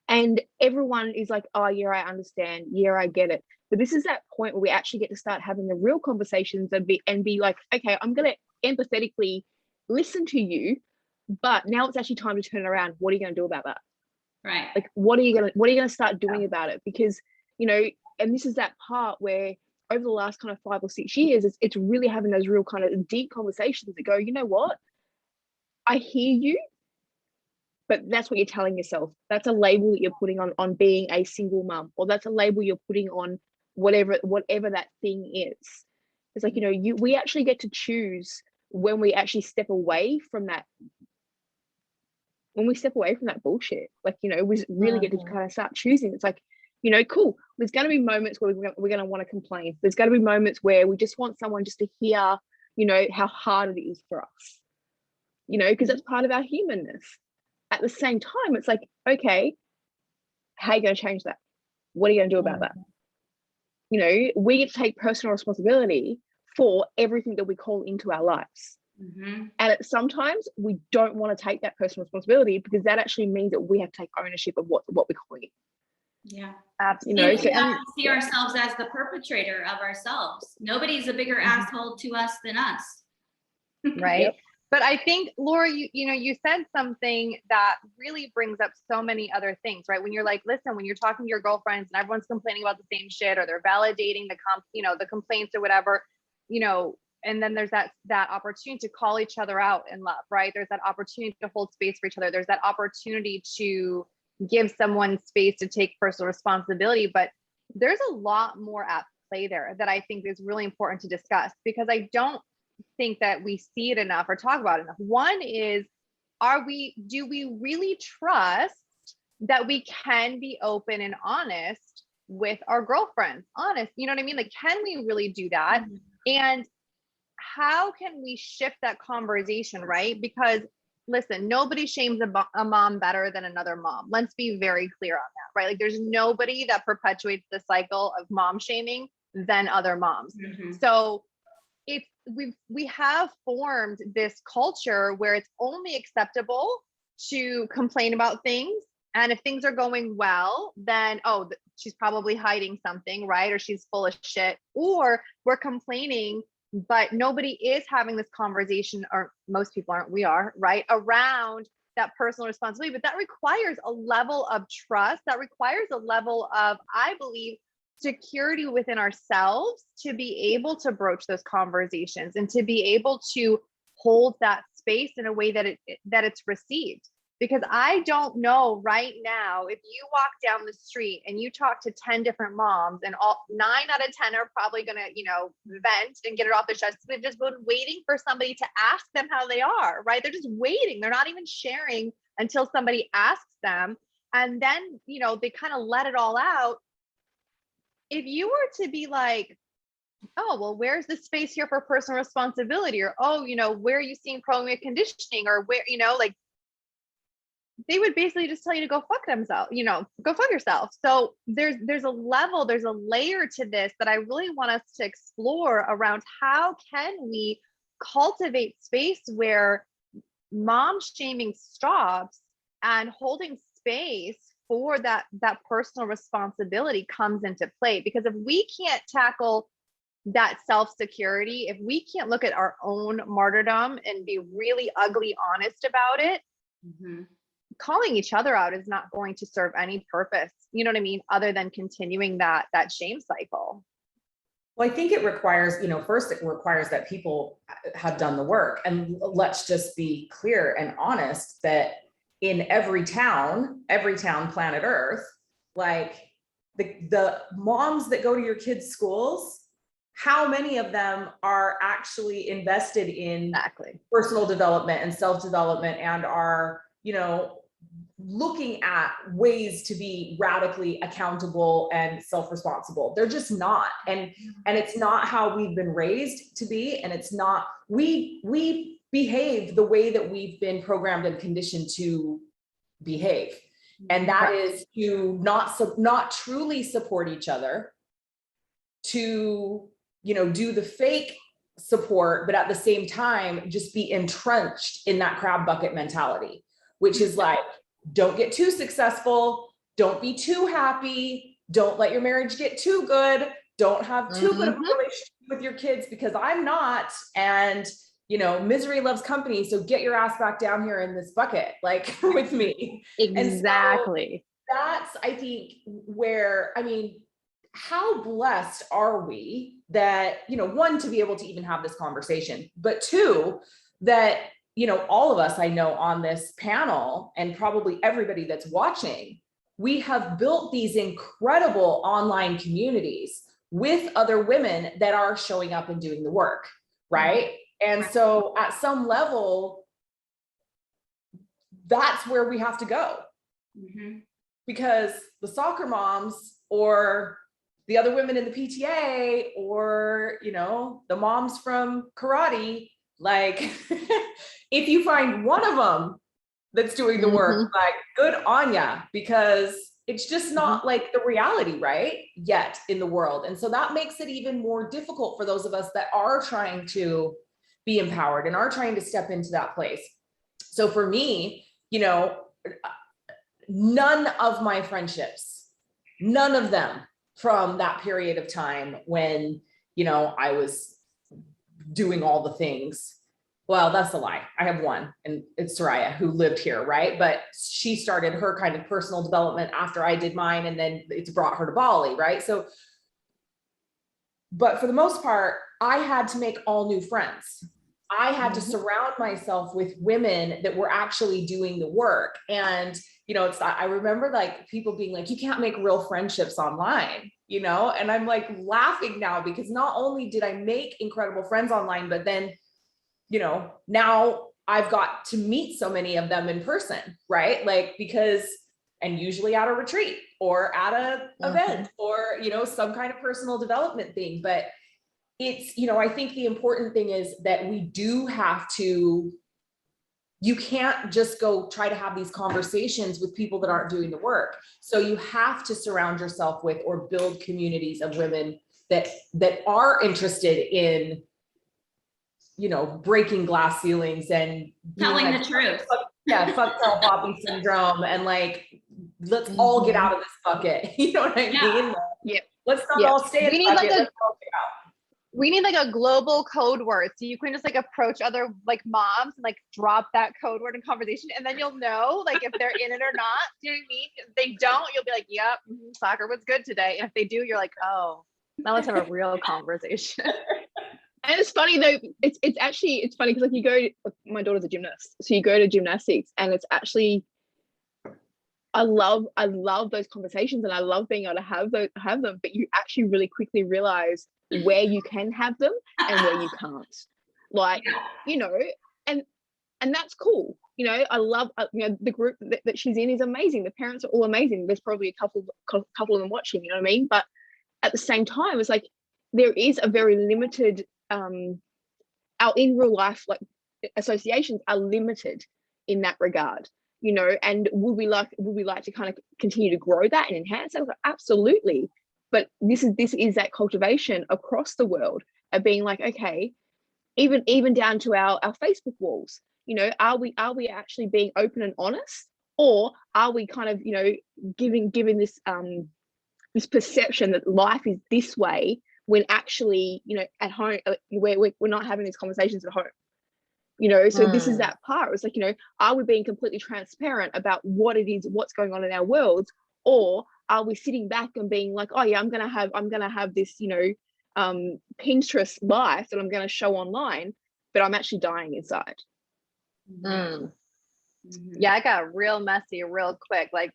[SPEAKER 4] and everyone is like, oh yeah, I understand, yeah, I get it. But this is that point where we actually get to start having the real conversations and be like, okay, I'm gonna empathetically listen to you, but now it's actually time to turn around. What are you gonna do about that?
[SPEAKER 3] Right.
[SPEAKER 4] Like, what are you gonna start doing about it? Because, you know, and this is that part where over the last kind of 5 or 6 years, it's really having those real kind of deep conversations that go, you know what? I hear you, but that's what you're telling yourself. That's a label that you're putting on being a single mum, or that's a label you're putting on whatever that thing is. It's like, you know, we actually get to choose when we actually step away from that. When we step away from that bullshit, like, you know, we really get to kind of start choosing. It's like, you know, cool. There's going to be moments where we're going to want to complain. There's going to be moments where we just want someone just to hear, you know, how hard it is for us, you know, because that's part of our humanness. At the same time, it's like, okay, how are you going to change that? What are you going to do about that? You know, we get to take personal responsibility for everything that we call into our lives. And sometimes we don't want to take that personal responsibility, because that actually means that we have to take ownership of what we're calling it.
[SPEAKER 3] Yeah,
[SPEAKER 1] absolutely.
[SPEAKER 3] You know, so, we have to see ourselves as the perpetrator of ourselves. Nobody's a bigger asshole to us than us.
[SPEAKER 1] Right. Yep. But I think, Laura, you said something that really brings up so many other things, right? When you're like, listen, when you're talking to your girlfriends and everyone's complaining about the same shit, or they're validating the complaints or whatever, you know, and then there's that opportunity to call each other out in love, right? There's that opportunity to hold space for each other. There's that opportunity to give someone space to take personal responsibility. But there's a lot more at play there that I think is really important to discuss, because I don't think that we see it enough or talk about it enough. One is, do we really trust that we can be open and honest with our girlfriends? Honest, you know what I mean? Like, can we really do that? And how can we shift that conversation, right? Because listen, nobody shames a mom better than another mom. Let's be very clear on that, right? Like, there's nobody that perpetuates the cycle of mom shaming than other moms. So we have formed this culture where it's only acceptable to complain about things. And if things are going well, then, oh, she's probably hiding something, right? Or she's full of shit. Or we're complaining, but nobody is having this conversation, or most people aren't, we are, right, around that personal responsibility. But that requires a level of trust. That requires a level of, I believe, security within ourselves to be able to broach those conversations and to be able to hold that space in a way that it's received. Because I don't know right now, if you walk down the street and you talk to 10 different moms, and all 9 out of 10 are probably going to, vent and get it off their chest. They've just been waiting for somebody to ask them how they are, right? They're just waiting. They're not even sharing until somebody asks them. And then, they kind of let it all out. If you were to be like, oh, well, where's the space here for personal responsibility? Or, oh, where are you seeing programming and conditioning? Or where, like, they would basically just tell you to go fuck themselves, go fuck yourself. So there's a level, there's a layer to this that I really want us to explore around how can we cultivate space where mom shaming stops and holding space for that personal responsibility comes into play. Because if we can't tackle that self-security, if we can't look at our own martyrdom and be really ugly honest about it, calling each other out is not going to serve any purpose, you know what I mean, other than continuing that shame cycle.
[SPEAKER 2] Well, I think it requires, first it requires that people have done the work. And let's just be clear and honest that in every town, planet Earth, like the moms that go to your kids' schools, how many of them are actually invested in personal development and self-development and are, looking at ways to be radically accountable and self-responsible? They're just not. And it's not how we've been raised to be. And it's not, we behave the way that we've been programmed and conditioned to behave. And that is to not truly support each other, to, do the fake support, but at the same time, just be entrenched in that crab bucket mentality, which is like, don't get too successful, don't be too happy, don't let your marriage get too good, don't have too good of a relationship with your kids because I'm not, and misery loves company, so get your ass back down here in this bucket, like with me.
[SPEAKER 1] Exactly.
[SPEAKER 2] So that's, I think, where, how blessed are we that, one, to be able to even have this conversation, but two, that all of us I know on this panel and probably everybody that's watching, we have built these incredible online communities with other women that are showing up and doing the work, right? And so at some level, that's where we have to go. Because the soccer moms or the other women in the PTA or, the moms from karate, like, if you find one of them that's doing the work, like, good on ya, because it's just not like the reality, right, yet in the world. And so that makes it even more difficult for those of us that are trying to be empowered and are trying to step into that place. So for me, none of my friendships, none of them from that period of time when, I was doing all the things. Well, that's a lie. I have one, and it's Soraya, who lived here, right? But she started her kind of personal development after I did mine, and then it's brought her to Bali, right? So, but for the most part, I had to make all new friends. I had to surround myself with women that were actually doing the work. And, I remember like people being like, you can't make real friendships online, and I'm like laughing now because not only did I make incredible friends online, but then, now I've got to meet so many of them in person, right? Like, because, and usually at a retreat or at a event or, some kind of personal development thing. But it's, I think the important thing is that we do have to, you can't just go try to have these conversations with people that aren't doing the work. So you have to surround yourself with or build communities of women that are interested in, breaking glass ceilings and
[SPEAKER 3] telling
[SPEAKER 2] like,
[SPEAKER 3] the truth.
[SPEAKER 2] Fuck tell poppy syndrome, and like, let's all get out of this bucket. You know what I mean?
[SPEAKER 1] Yep.
[SPEAKER 2] Let's not all stay in the bucket. Let's all get out.
[SPEAKER 1] We need like a global code word. So you can just like approach other like moms and like drop that code word in conversation, and then you'll know like if they're in it or not. Do you know what I mean? If they don't, you'll be like, yep, soccer was good today. And if they do, you're like, oh, now let's have a real conversation.
[SPEAKER 4] And it's funny though, it's funny because like you go, my daughter's a gymnast, so you go to gymnastics and it's actually, I love those conversations and I love being able to have them, but you actually really quickly realize where you can have them and where you can't. Like, you know, and that's cool. You know, I love, you know, the group that she's in is amazing. The parents are all amazing. There's probably a couple of them watching, you know what I mean? But at the same time, it's like there is a very limited, our in real life, like associations are limited in that regard, you know, and would we like to kind of continue to grow that and enhance that? Absolutely. But this is that cultivation across the world of being like, okay, even down to our Facebook walls, you know, are we actually being open and honest, or are we kind of, you know, giving this this perception that life is this way when actually, you know, at home we're not having these conversations at home, you know? So this is that part. It's like, you know, are we being completely transparent about what it is, what's going on in our world, or are we sitting back and being like, oh yeah, I'm gonna have this, you know, Pinterest life that I'm gonna show online, but I'm actually dying inside.
[SPEAKER 1] Yeah, I got real messy real quick. Like,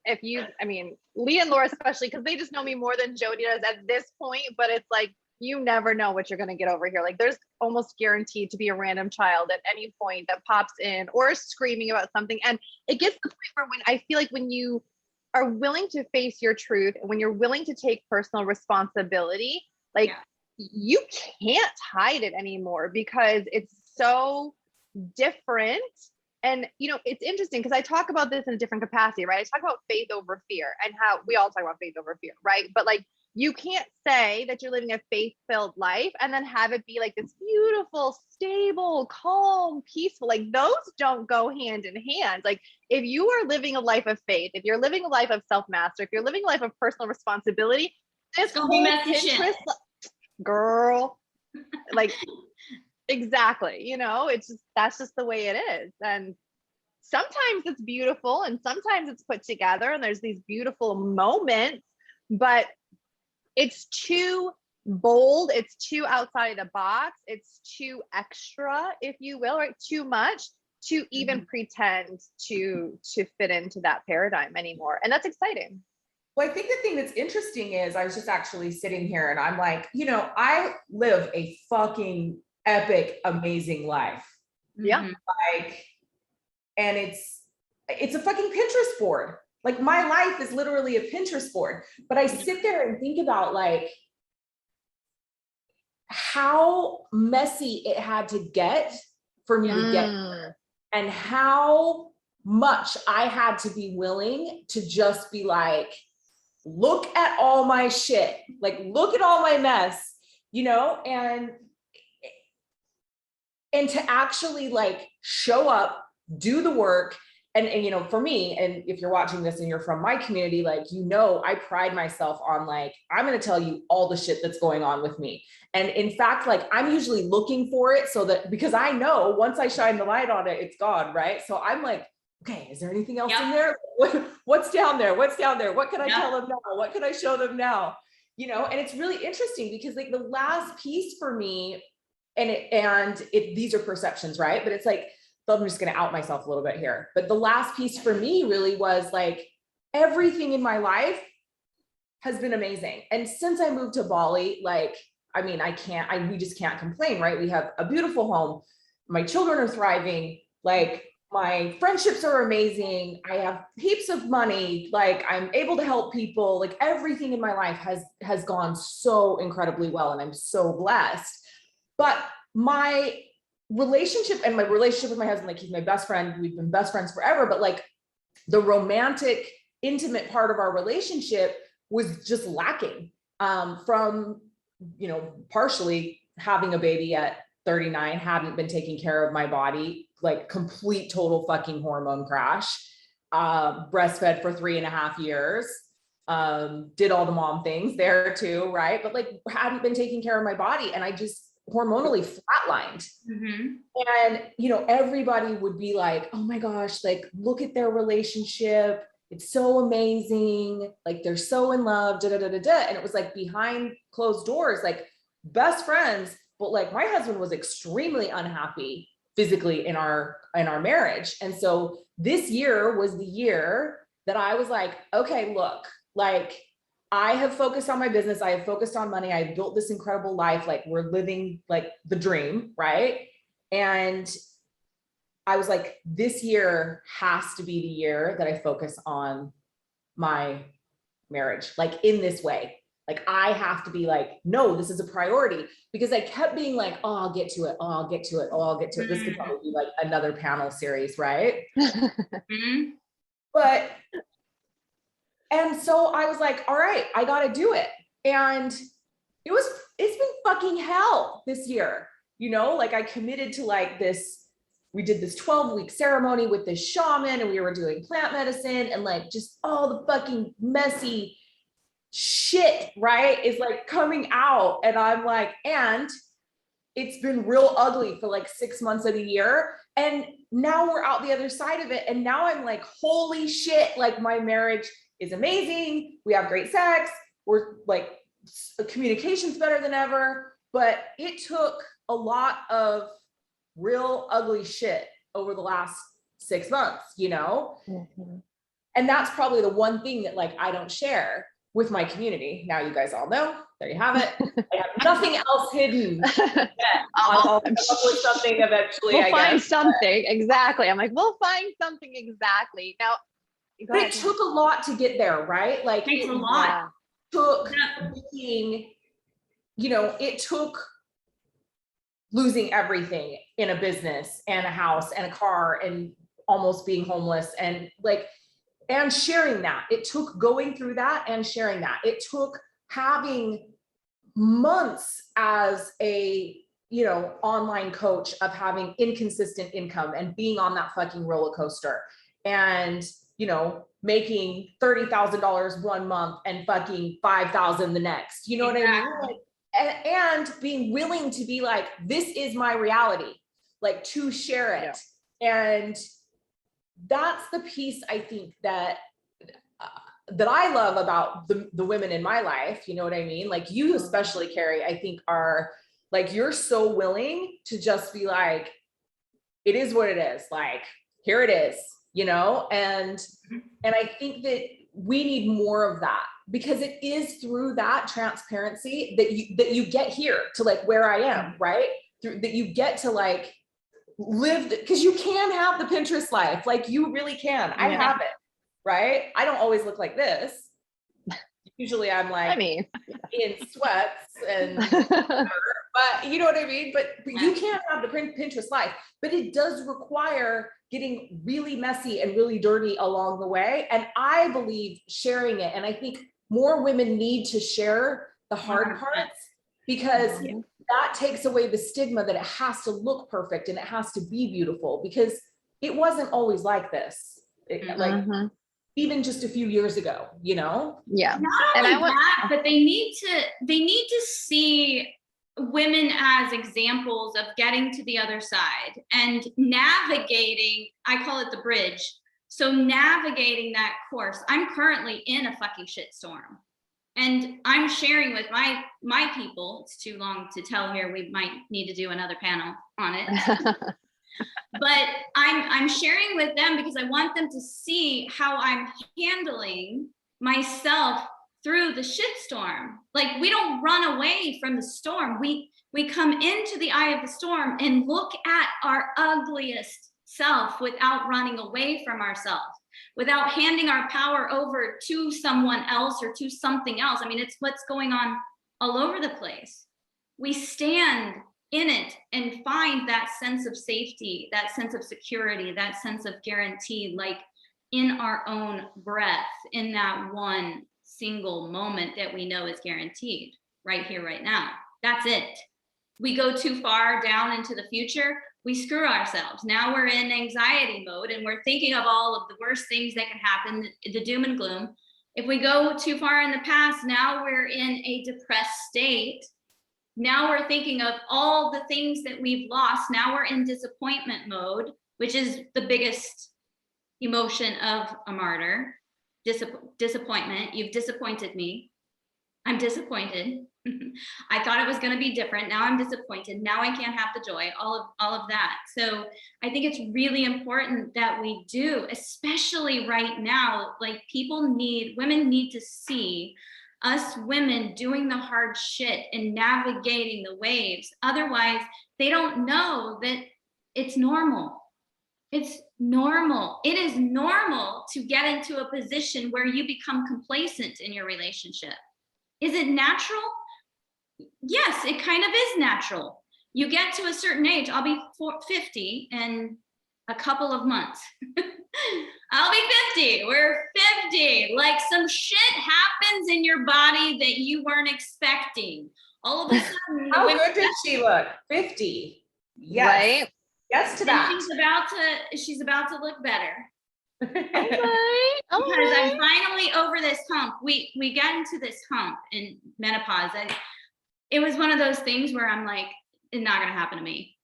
[SPEAKER 1] if you, I mean, Leah and Laura especially, because they just know me more than Jody does at this point, but it's like, you never know what you're going to get over here. Like, there's almost guaranteed to be a random child at any point that pops in or is screaming about something. And it gets to the point where when I feel like when you are willing to face your truth and when you're willing to take personal responsibility, like you can't hide it anymore because it's so different. And, you know, it's interesting because I talk about this in a different capacity, right? I talk about faith over fear and how we all talk about faith over fear, right? But like, you can't say that you're living a faith-filled life and then have it be like this beautiful, stable, calm, peaceful. Like, those don't go hand in hand. Like, if you are living a life of faith, if you're living a life of self-mastery, if you're living a life of personal responsibility, this whole Pinterest, girl, like, exactly, you know, it's just, that's just the way it is. And sometimes it's beautiful and sometimes it's put together and there's these beautiful moments, but it's too bold, it's too outside of the box, it's too extra, if you will, right? Too much to even pretend to fit into that paradigm anymore. And that's exciting.
[SPEAKER 2] Well, I think the thing that's interesting is I was just actually sitting here and I'm like, you know, I live a fucking epic, amazing life.
[SPEAKER 1] Yeah.
[SPEAKER 2] Like, and it's a fucking Pinterest board. Like, my life is literally a Pinterest board, but I sit there and think about like how messy it had to get for me to get there, and how much I had to be willing to just be like, look at all my shit, like, look at all my mess, you know, and to actually like show up, do the work. And, you know, for me, and if you're watching this and you're from my community, like, you know, I pride myself on like, I'm going to tell you all the shit that's going on with me. And in fact, like, I'm usually looking for it so that, because I know once I shine the light on it, it's gone. Right. So I'm like, okay, is there anything else in there? What's down there? What's down there? What can I tell them now? What can I show them now? You know, and it's really interesting because like the last piece for me, these are perceptions, right? But it's like, I'm just going to out myself a little bit here. But the last piece for me really was like, everything in my life has been amazing. And since I moved to Bali, like, I mean, we just can't complain, right? We have a beautiful home. My children are thriving. Like, my friendships are amazing. I have heaps of money. Like, I'm able to help people. Like, everything in my life has gone so incredibly well. And I'm so blessed. But my relationship with my husband, like, he's my best friend. We've been best friends forever, but like the romantic, intimate part of our relationship was just lacking, from, you know, partially having a baby at 39, hadn't been taking care of my body, like complete, total fucking hormone crash, breastfed for 3.5 years, did all the mom things there too. Right. But like, hadn't been taking care of my body. And I just hormonally flatlined. And, you know, everybody would be like, oh my gosh, like, look at their relationship. It's so amazing. Like, they're so in love, da, da, da, da, da. And it was like behind closed doors, like best friends, but like my husband was extremely unhappy physically in our marriage. And so this year was the year that I was like, okay, look, like I have focused on my business. I have focused on money. I built this incredible life. Like we're living like the dream, right? And I was like, this year has to be the year that I focus on my marriage, like in this way. Like I have to be like, no, this is a priority, because I kept being like, oh, I'll get to it. Oh, I'll get to it. Oh, I'll get to it. This could probably be like another panel series, right? But, and so I was like, all right, I got to do it. And it's been fucking hell this year, you know, like I committed to like this, we did this 12-week ceremony with this shaman, and we were doing plant medicine, and like just all the fucking messy shit, right, is like coming out. And I'm like, and it's been real ugly for like 6 months of the year. And now we're out the other side of it. And now I'm like, holy shit, like my marriage is amazing. We have great sex. We're like, communication's better than ever. But it took a lot of real ugly shit over the last 6 months, you know? Mm-hmm. And that's probably the one thing that like I don't share with my community. Now you guys all know. There you have it. I have nothing else hidden. I'll come up with something eventually.
[SPEAKER 1] We'll find something. Exactly. I'm like, we'll find something exactly. Now,
[SPEAKER 2] but it took a lot to get there, right? Like
[SPEAKER 3] it a lot.
[SPEAKER 2] Took being, you know, it took losing everything in a business and a house and a car and almost being homeless and like, and sharing that. It took going through that and sharing that. It took having months as a, you know, online coach of having inconsistent income and being on that fucking roller coaster and, you know, making $30,000 one month and fucking 5,000 the next, you know what I mean? Like, and being willing to be like, this is my reality, like to share it. Yeah. And that's the piece I think that I love about the women in my life. You know what I mean? Like you, especially Carrie, I think are like, you're so willing to just be like, it is what it is. Like, here it is, you know? And I think that we need more of that, because it is through that transparency that you get here to like where I am, right? Through that you get to like live, because you can have the Pinterest life, like you really can. I have it, right? I don't always look like this. Usually I'm like, in sweats and but you know what I mean? But you can't have the Pinterest life, but it does require getting really messy and really dirty along the way. And I believe sharing it. And I think more women need to share the hard parts, because that takes away the stigma that it has to look perfect and it has to be beautiful, because it wasn't always like this. Like even just a few years ago, you know?
[SPEAKER 3] Yeah. Not only that, but they need to see women as examples of getting to the other side and navigating, I call it the bridge. So navigating that course. I'm currently in a fucking shitstorm. And I'm sharing with my people. It's too long to tell here. We might need to do another panel on it. But I'm sharing with them because I want them to see how I'm handling myself through the shitstorm. Like we don't run away from the storm. We come into the eye of the storm and look at our ugliest self without running away from ourselves, without handing our power over to someone else or to something else. I mean, it's what's going on all over the place. We stand in it and find that sense of safety, that sense of security, that sense of guarantee, like in our own breath, in that one single moment that we know is guaranteed right here, right now. That's it. We go too far down into the future, we screw ourselves. Now we're in anxiety mode and we're thinking of all of the worst things that can happen, the doom and gloom. If we go too far in the past, now we're in a depressed state. Now we're thinking of all the things that we've lost. Now we're in disappointment mode, which is the biggest emotion of a martyr. Disappointment. You've disappointed me. I'm disappointed. I thought it was going to be different. Now I'm disappointed. Now I can't have the joy, all of that. So I think it's really important that we do, especially right now, like women need to see us women doing the hard shit and navigating the waves. Otherwise, they don't know that it's normal. It's normal. It is normal to get into a position where you become complacent in your relationship. Is it natural? Yes, it kind of is natural. You get to a certain age. I'll be 50 in a couple of months. I'll be 50. We're 50. Like, some shit happens in your body that you weren't expecting. All of a sudden,
[SPEAKER 2] how good did she look? 50. Yes.
[SPEAKER 1] Right?
[SPEAKER 2] Yes to that.
[SPEAKER 3] She's about to look better.
[SPEAKER 4] Right.
[SPEAKER 3] Because I'm finally over this hump. We get into this hump in menopause. It was one of those things where I'm like, it's not going to happen to me.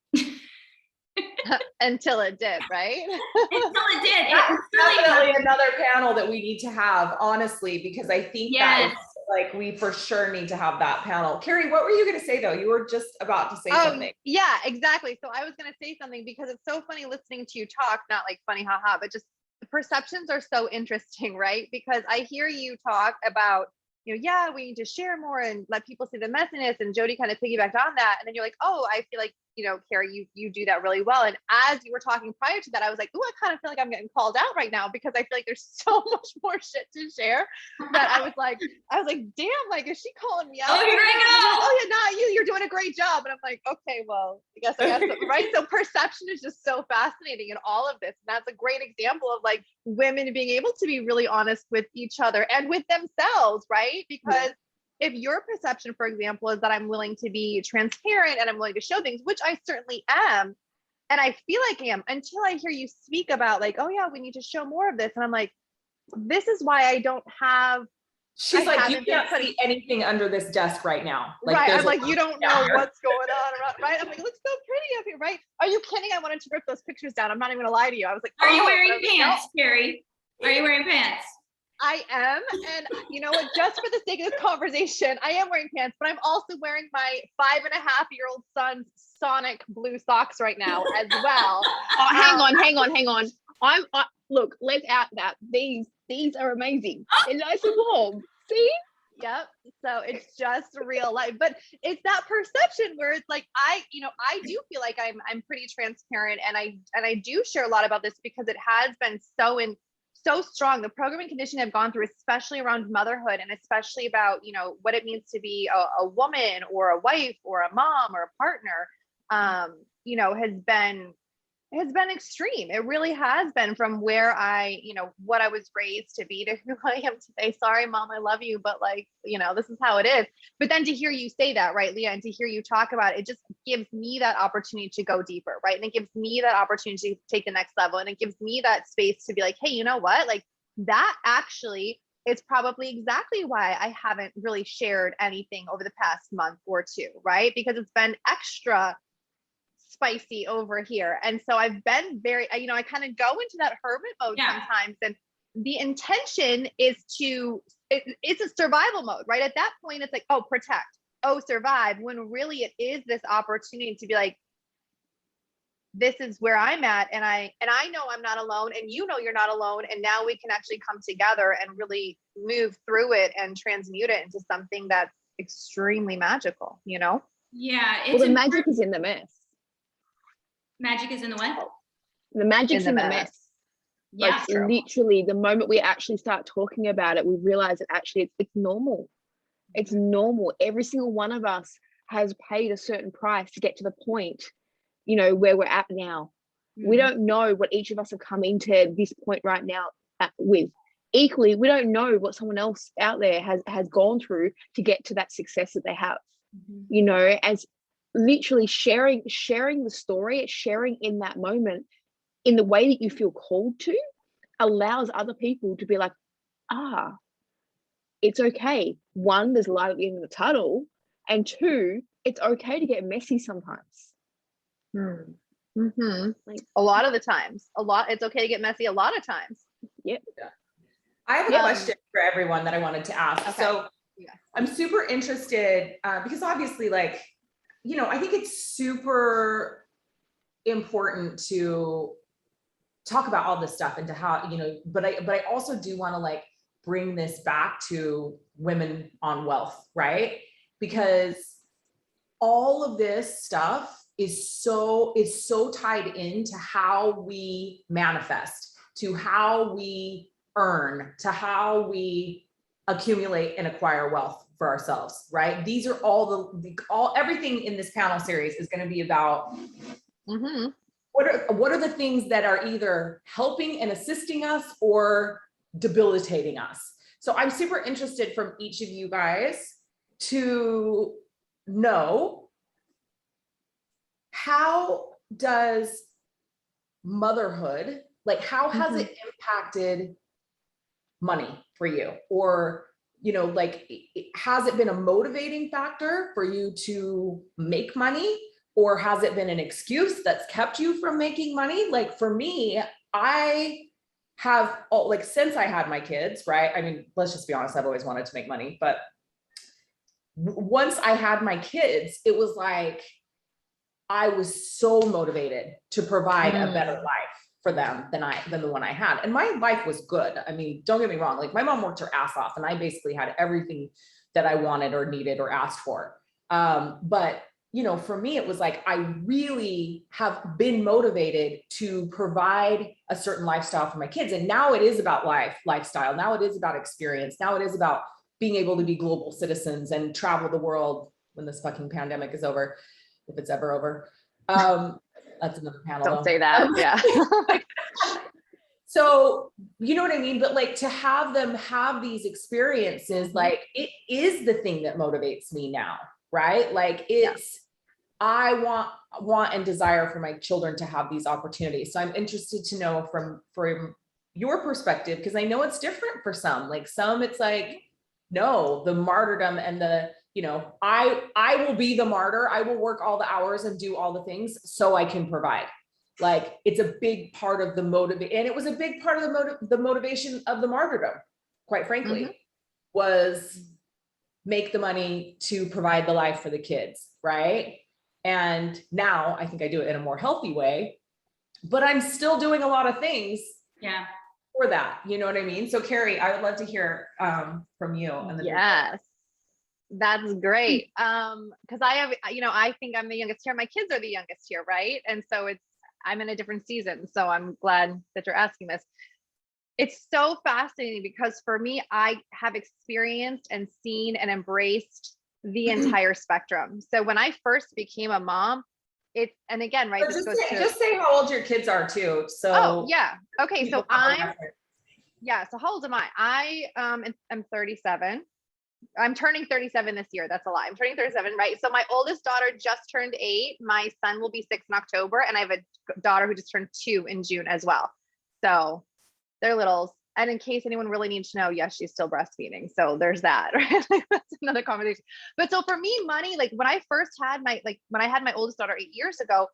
[SPEAKER 1] Until it did, right?
[SPEAKER 3] Until it did.
[SPEAKER 2] That's definitely another panel that we need to have, honestly, because I think that is, like, we for sure need to have that panel. Carrie, what were you going to say though? You were just about to say something.
[SPEAKER 1] Yeah, exactly. So I was going to say something because it's so funny listening to you talk, not like funny, haha, but just the perceptions are so interesting, right? Because I hear you talk about, yeah, we need to share more and let people see the messiness, and Jody kind of piggybacked on that. And then you're like, oh, I feel like, Carrie, you do that really well. And as you were talking prior to that, I was like, oh, I kind of feel like I'm getting called out right now, because I feel like there's so much more shit to share that I was like, damn, like, is she calling me out?
[SPEAKER 3] Oh, here I go.
[SPEAKER 1] Oh yeah, not you. You're doing a great job. And I'm like, okay, well, I guess, right? So perception is just so fascinating in all of this. And that's a great example of like women being able to be really honest with each other and with themselves, right? Because if your perception, for example, is that I'm willing to be transparent and I'm willing to show things, which I certainly am, and I feel like I am, until I hear you speak about like, oh yeah, we need to show more of this. And I'm like, this is why I don't have.
[SPEAKER 2] She's like, you can't see anything under this desk right now. Like,
[SPEAKER 1] right. I'm like, you don't know what's going on around, right? I'm like, it looks so pretty up here, right? Are you kidding? I wanted to rip those pictures down. I'm not even gonna lie to you. I was like,
[SPEAKER 3] are you wearing pants, Carrie? Are you wearing pants?
[SPEAKER 1] I am. And you know what, just for the sake of this conversation, I am wearing pants, but I'm also wearing my 5.5-year-old son's Sonic blue socks right now as well.
[SPEAKER 4] Oh, hang on. Look, let's out that. These are amazing. They're nice and warm. See?
[SPEAKER 1] Yep. So it's just real life, but it's that perception where it's like, I do feel like I'm pretty transparent, and I do share a lot about this because it has been so strong. The programming conditioning I've gone through, especially around motherhood, and especially about, what it means to be a woman or a wife or a mom or a partner, has been extreme. It really has been, from where what I was raised to be to who I am today. Sorry, Mom, I love you, but like, this is how it is. But then to hear you say that, right, Leah, and to hear you talk about it, it just gives me that opportunity to go deeper, right? And it gives me that opportunity to take the next level. And it gives me that space to be like, hey, you know what? Like, that actually is probably exactly why I haven't really shared anything over the past month or two, right? Because it's been extra spicy over here. And so I've been very, I kind of go into that hermit mode sometimes. And the intention is it's a survival mode, right? At that point, it's like, oh, protect, oh, survive, when really it is this opportunity to be like, this is where I'm at. And I know I'm not alone, and you're not alone. And now we can actually come together and really move through it and transmute it into something that's extremely magical,
[SPEAKER 3] Yeah.
[SPEAKER 4] Well, the magic is in the mess.
[SPEAKER 3] Magic is in the what?
[SPEAKER 4] The magic's in the mess.
[SPEAKER 3] Yeah,
[SPEAKER 4] like, literally, the moment we actually start talking about it, we realize that actually it's normal. It's normal. Every single one of us has paid a certain price to get to the point, where we're at now. We don't know what each of us have come into this point right now with. Equally, we don't know what someone else out there has gone through to get to that success that they have. As literally sharing the story, sharing in that moment in the way that you feel called to, allows other people to be like, it's okay. One, there's light at the end of the tunnel, and two, it's okay to get messy sometimes.
[SPEAKER 1] Like, a lot of the times, it's okay to get messy a lot of times.
[SPEAKER 4] Yep.
[SPEAKER 2] I have a question for everyone that I wanted to ask.
[SPEAKER 1] Okay.
[SPEAKER 2] So I'm super interested because obviously, like, you know, I think it's super important to talk about all this stuff and to how, you know, but I also do want to like bring this back to women on wealth, right? Because all of this stuff is so tied into how we manifest, to how we earn, to how we accumulate and acquire wealth for ourselves, right? These are all everything in this panel series is going to be about what are the things that are either helping and assisting us or debilitating us. So I'm super interested from each of you guys to know, how does motherhood, like how has it impacted money for you? Or, you know, like, has it been a motivating factor for you to make money? Or has it been an excuse that's kept you from making money? Like for me, I have, like, since I had my kids, right? I mean, let's just be honest, I've always wanted to make money, but once I had my kids, it was like, I was so motivated to provide a better life for them than the one I had. And my life was good. I mean, don't get me wrong. Like my mom worked her ass off and I basically had everything that I wanted or needed or asked for. But you know, for me, it was like, I really have been motivated to provide a certain lifestyle for my kids. And now it is about lifestyle. Now it is about experience. Now it is about being able to be global citizens and travel the world when this fucking pandemic is over, if it's ever over. That's another panel.
[SPEAKER 1] Don't say that. Yeah.
[SPEAKER 2] So, you know what I mean? But like to have them have these experiences, like it is the thing that motivates me now, right? Like it's, I want and desire for my children to have these opportunities. So I'm interested to know from your perspective, because I know it's different for some, like some it's like, no, the martyrdom and the, you know, I will be the martyr. I will work all the hours and do all the things so I can provide. Like it's a big part of the motivation. And it was a big part of the motivation of the martyrdom, quite frankly, was make the money to provide the life for the kids. Right. And now I think I do it in a more healthy way, but I'm still doing a lot of things for that. You know what I mean? So Carrie, I would love to hear from you. And then
[SPEAKER 1] yes, that's great. Cause I have, you know, I think I'm the youngest here. My kids are the youngest here. Right. And so I'm in a different season. So I'm glad that you're asking this. It's so fascinating because for me, I have experienced and seen and embraced the entire spectrum. So when I first became a mom, and again, right.
[SPEAKER 2] Just say how old your kids are too. So,
[SPEAKER 1] oh yeah. Okay. So so how old am I? I am 37. I'm turning 37 this year. That's a lie. I'm turning 37, right? So my oldest daughter just turned 8. My son will be 6 in October. And I have a daughter who just turned 2 in June as well. So they're littles. And in case anyone really needs to know, yes, she's still breastfeeding. So there's that, right? Like, that's another conversation. But so for me, money, like when I first had when I had my oldest daughter 8 years ago,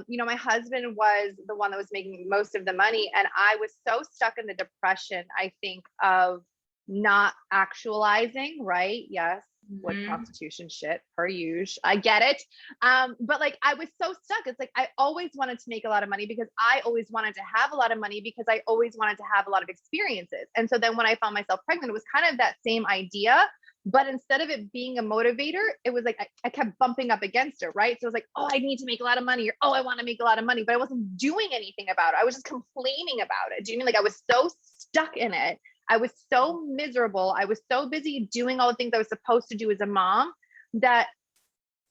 [SPEAKER 1] you know, my husband was the one that was making most of the money. And I was so stuck in the depression, I think, of not actualizing, right? Yes. What constitution shit per usual. I get it. But like, I was so stuck. It's like, I always wanted to make a lot of money because I always wanted to have a lot of money because I always wanted to have a lot of experiences. And so then when I found myself pregnant, it was kind of that same idea, but instead of it being a motivator, it was like, I kept bumping up against it. Right. So it was like, oh, I need to make a lot of money, or, oh, I want to make a lot of money, but I wasn't doing anything about it. I was just complaining about it. Do you mean like I was so stuck in it? I was so miserable. I was so busy doing all the things I was supposed to do as a mom that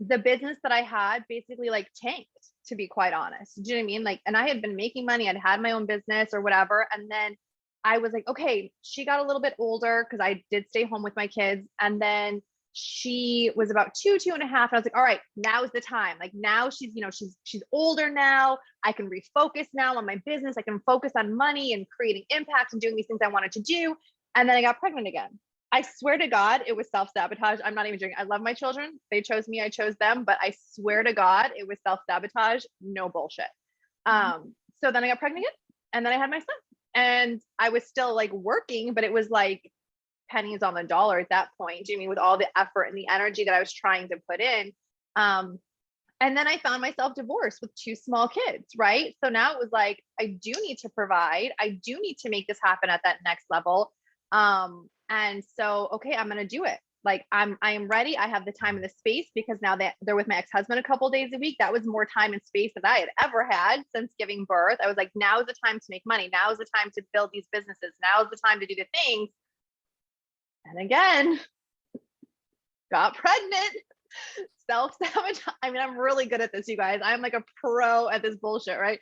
[SPEAKER 1] the business that I had basically like tanked, to be quite honest. Do you know what I mean? Like, and I had been making money. I'd had my own business or whatever. And then I was like, okay, she got a little bit older because I did stay home with my kids. And then she was about 2.5. And I was like, all right, now is the time. Like now she's, you know, she's older now. I can refocus now on my business. I can focus on money and creating impact and doing these things I wanted to do. And then I got pregnant again. I swear to God, it was self-sabotage. I'm not even joking. I love my children. They chose me, I chose them, but I swear to God, it was self-sabotage. No bullshit. So then I got pregnant again, and then I had my son, and I was still like working, but it was like, pennies on the dollar at that point. I mean, with all the effort and the energy that I was trying to put in. And then I found myself divorced with 2 small kids, right? So now it was like, I do need to provide. I do need to make this happen at that next level. And so, okay, I'm going to do it. Like I am ready. I have the time and the space, because now that they're with my ex-husband a couple days a week, that was more time and space than I had ever had since giving birth. I was like, now is the time to make money. Now is the time to build these businesses. Now is the time to do the things. And again, got pregnant. Self-sabotage. I mean, I'm really good at this, you guys. I'm like a pro at this bullshit, right?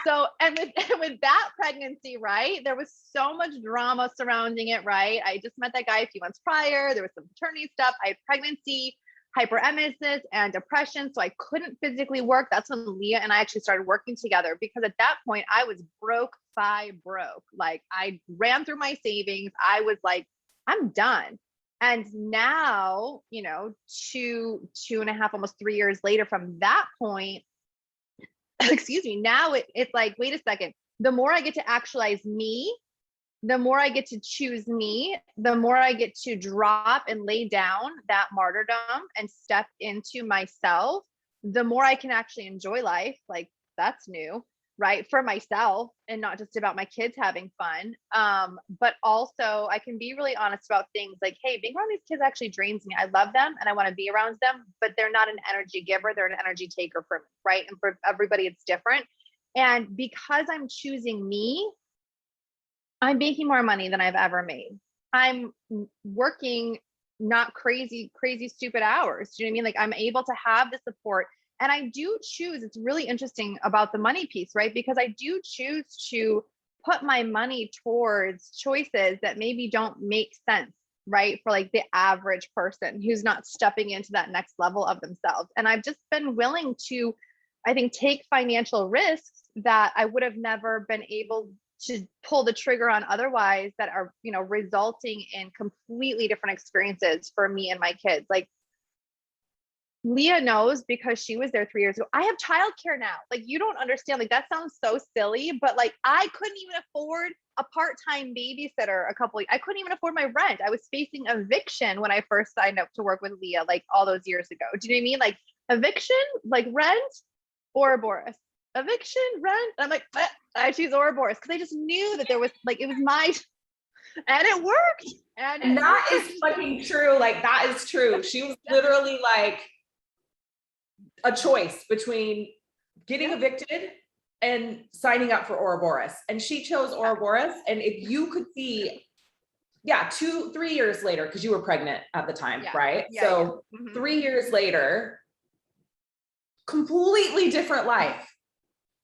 [SPEAKER 1] So, and with that pregnancy, right, there was so much drama surrounding it, right? I just met that guy a few months prior. There was some paternity stuff. I had pregnancy, hyperemesis, and depression. So I couldn't physically work. That's when Leah and I actually started working together, because at that point I was broke. Like I ran through my savings. I was like, I'm done. And now, you know, 2.5, almost 3 years later from that point, excuse me, now it's like, wait a second, the more I get to actualize me, the more I get to choose me, the more I get to drop and lay down that martyrdom and step into myself, the more I can actually enjoy life. Like that's new, right? For myself, and not just about my kids having fun. But also I can be really honest about things like, hey, being around these kids actually drains me. I love them and I want to be around them, but they're not an energy giver. They're an energy taker for me, right? And for everybody, it's different. And because I'm choosing me, I'm making more money than I've ever made. I'm working not crazy, stupid hours. Do you know what I mean? Like I'm able to have the support. And I do choose, it's really interesting about the money piece, right? Because I do choose to put my money towards choices that maybe don't make sense, right? For like the average person who's not stepping into that next level of themselves. And I've just been willing to, I think, take financial risks that I would have never been able to pull the trigger on otherwise, that are, you know, resulting in completely different experiences for me and my kids. Like Leah knows, because she was there 3 years ago. I have childcare now. Like you don't understand. Like that sounds so silly, but like I couldn't even afford a part-time babysitter I couldn't even afford my rent. I was facing eviction when I first signed up to work with Leah, like all those years ago. Do you know what I mean? Like eviction, like rent, Ouroboros. Eviction, rent. I'm like, I choose Ouroboros, because I just knew that there was like, it was my, and it worked.
[SPEAKER 2] And that is fucking true. Like that is true. She was literally like a choice between getting evicted and signing up for Ouroboros. And she chose Ouroboros. And if you could see, 2-3 years later, because you were pregnant at the time, right? So 3 years later, completely different life.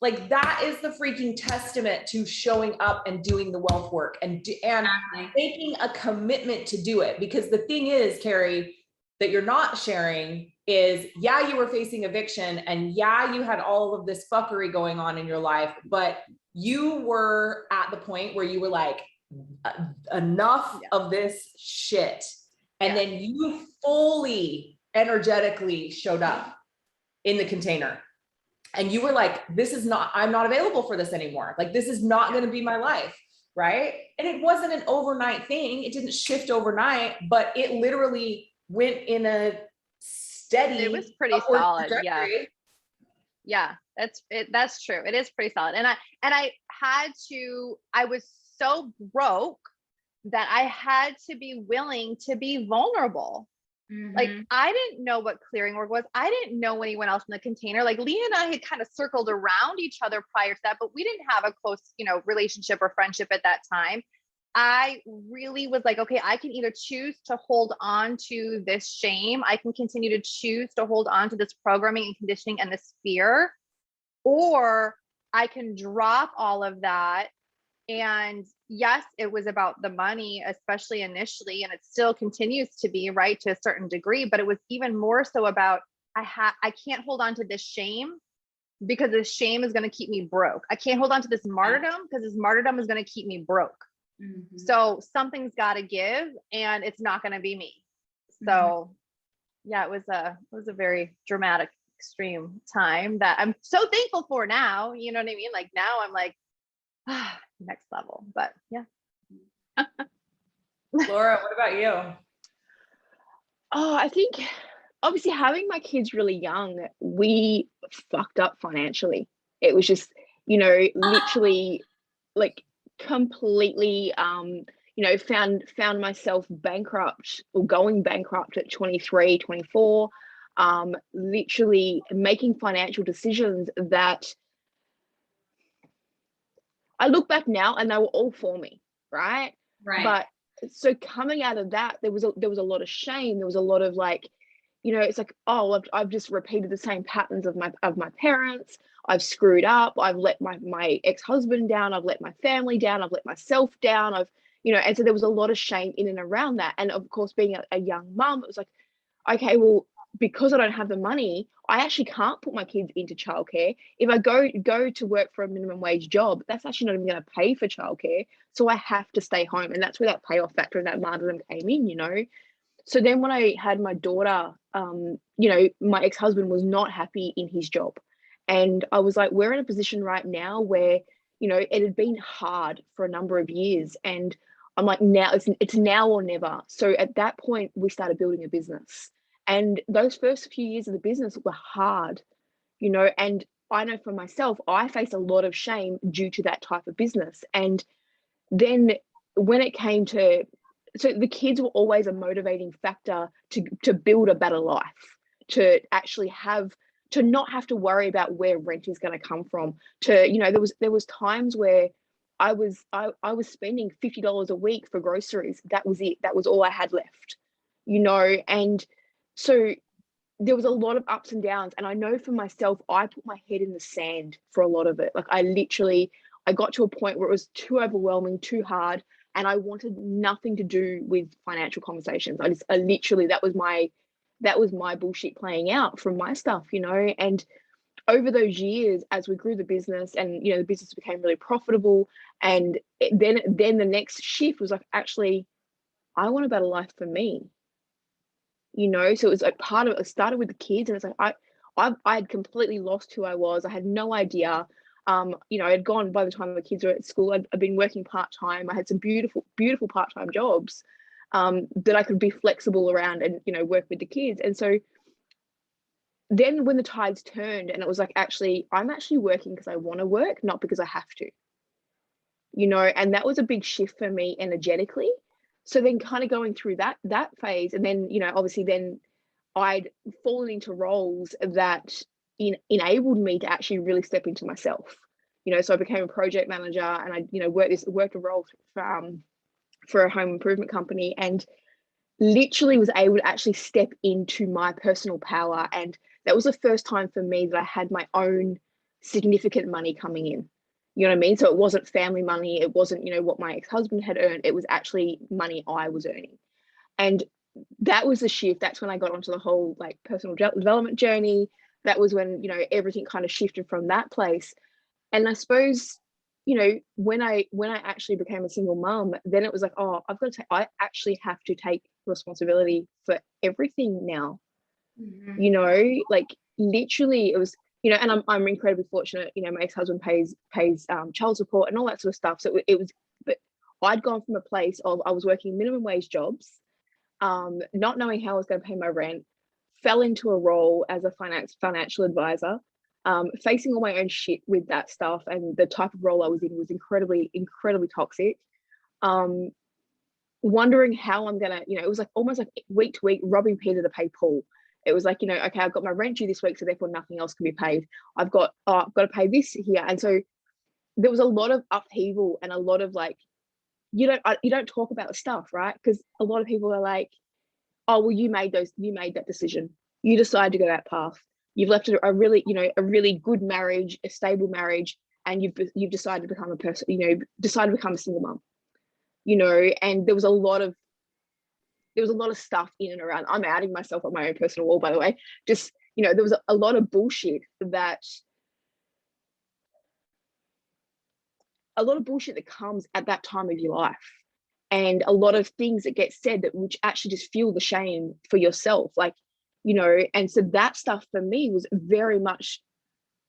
[SPEAKER 2] Like that is the freaking testament to showing up and doing the wealth work and making a commitment to do it. Because the thing is, Carrie, that you're not sharing is, you were facing eviction and you had all of this fuckery going on in your life, but you were at the point where you were like, enough of this shit. And then you fully energetically showed up in the container. And you were like, I'm not available for this anymore. Like, this is not going to be my life. Right. And it wasn't an overnight thing. It didn't shift overnight, but it literally went in a steady.
[SPEAKER 1] It was pretty solid.
[SPEAKER 2] Trajectory.
[SPEAKER 1] Yeah, that's true. It is pretty solid. And I was so broke that I had to be willing to be vulnerable. Like I didn't know what clearing work was. I didn't know anyone else in the container. Like Leah and I had kind of circled around each other prior to that, but we didn't have a close, relationship or friendship at that time. I really was like, okay, I can either choose to hold on to this shame. I can continue to choose to hold on to this programming and conditioning and this fear, or I can drop all of that. And yes, it was about the money, especially initially, and it still continues to be, right, to a certain degree, but it was even more so about, I can't hold on to this shame, because this shame is going to keep me broke. I can't hold on to this martyrdom, because this martyrdom is going to keep me broke. So something's got to give, and it's not going to be me. So it was a very dramatic, extreme time that I'm so thankful for now. You know what I mean? Like now I'm like, next level, but yeah.
[SPEAKER 2] Laura, what about you?
[SPEAKER 4] Oh, I think obviously having my kids really young, we fucked up financially. It was just, literally like completely, found myself bankrupt or going bankrupt at 23, 24, literally making financial decisions that I look back now and they were all for me, right?
[SPEAKER 3] Right.
[SPEAKER 4] But so coming out of that, there was a lot of shame. There was a lot of like, it's like, oh, I've just repeated the same patterns of my parents. I've screwed up. I've let my ex-husband down. I've let my family down. I've let myself down. And so there was a lot of shame in and around that. And of course, being a young mum, it was like, okay, well, because I don't have the money, I actually can't put my kids into childcare. If I go to work for a minimum wage job, that's actually not even going to pay for childcare. So I have to stay home. And that's where that payoff factor and that martyrdom came in. So then when I had my daughter, my ex-husband was not happy in his job. And I was like, we're in a position right now where, it had been hard for a number of years. And I'm like, now it's now or never. So at that point, we started building a business. And those first few years of the business were hard, and I know for myself, I faced a lot of shame due to that type of business. And then when it came to, so the kids were always a motivating factor to build a better life, to actually to not have to worry about where rent is going to come from. There was times where I was spending $50 a week for groceries. That was it. That was all I had left, and so there was a lot of ups and downs. And I know for myself, I put my head in the sand for a lot of it. Like I got to a point where it was too overwhelming, too hard. And I wanted nothing to do with financial conversations. I literally, that was my bullshit playing out from my stuff, and over those years, as we grew the business and, the business became really profitable. And then the next shift was like, actually, I want a better life for me. So it was like part of it. Started with the kids, and it's like I had completely lost who I was. I had no idea. I had gone by the time the kids were at school. I'd been working part-time. I had some beautiful part-time jobs that I could be flexible around and work with the kids. And so then when the tides turned, and it was like, actually, I'm actually working because I want to work, not because I have to. And that was a big shift for me energetically. So then kind of going through that phase, and then, obviously then I'd fallen into roles that enabled me to actually really step into myself. So I became a project manager, and I, worked a role for a home improvement company, and literally was able to actually step into my personal power. And that was the first time for me that I had my own significant money coming in. You know what I mean? So it wasn't family money. It wasn't, what my ex-husband had earned. It was actually money I was earning. And that was the shift. That's when I got onto the whole like personal development journey. That was when, everything kind of shifted from that place. And I suppose, when I actually became a single mom, then it was like, oh, I actually have to take responsibility for everything now.
[SPEAKER 3] Mm-hmm.
[SPEAKER 4] Like literally it was, and I'm incredibly fortunate, my ex-husband pays child support and all that sort of stuff. So it was, but I'd gone from a place of, I was working minimum wage jobs, not knowing how I was going to pay my rent, fell into a role as a financial advisor, facing all my own shit with that stuff. And the type of role I was in was incredibly toxic. Wondering how I'm gonna, it was like almost like week to week robbing Peter to pay Paul. It was like, okay, I've got my rent due this week, so therefore nothing else can be paid. I've got to pay this here. And so there was a lot of upheaval and a lot of like, you don't talk about the stuff, right? Because a lot of people are like, oh, well, you made that decision. You decided to go that path. You've left a really good marriage, a stable marriage, and you've decided to become a person, decided to become a single mom. And there was a lot of stuff in and around. I'm outing myself on my own personal wall, by the way. Just, there was a lot of bullshit that comes at that time of your life. And a lot of things that get said that which actually just fuel the shame for yourself. Like, and so that stuff for me was very much,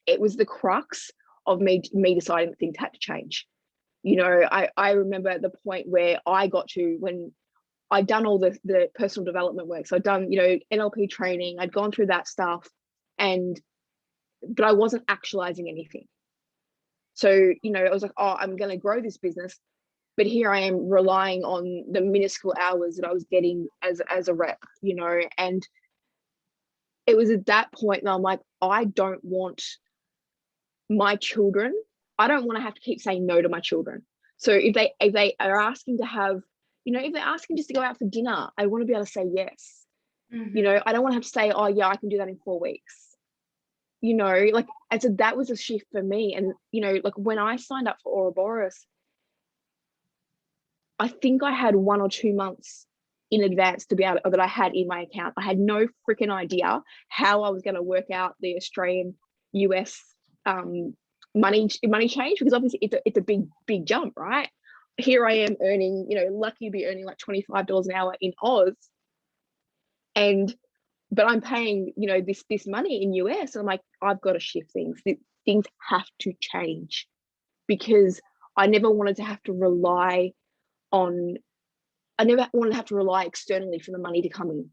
[SPEAKER 4] it was the crux of me deciding that things had to change. I remember at the point where I got to, when I'd done all the personal development work. So I'd done, you know, NLP training, I'd gone through that stuff, but I wasn't actualizing anything. So, you know, I was like, oh, I'm going to grow this business, but here I am relying on the minuscule hours that I was getting as a rep, you know. And it was at that point that I'm like, I don't want my children, I don't want to have to keep saying no to my children. So if they are asking to have, you know, if they're asking just to go out for dinner, I want to be able to say yes. You know, I don't want to have to say, oh yeah, I can do that in 4 weeks. You know, like, and so that was a shift for me. And, you know, like when I signed up for Ouroboros, I think I had 1 or 2 months in advance to be able to, that I had in my account. I had no freaking idea how I was going to work out the Australian US money change, because obviously it's a big jump, right? Here I am earning, you know, lucky to be earning like $25 an hour in Oz, but I'm paying, you know, this money in US. And I'm like, I've got to shift things. Things have to change, because I never wanted to have to rely externally for the money to come in.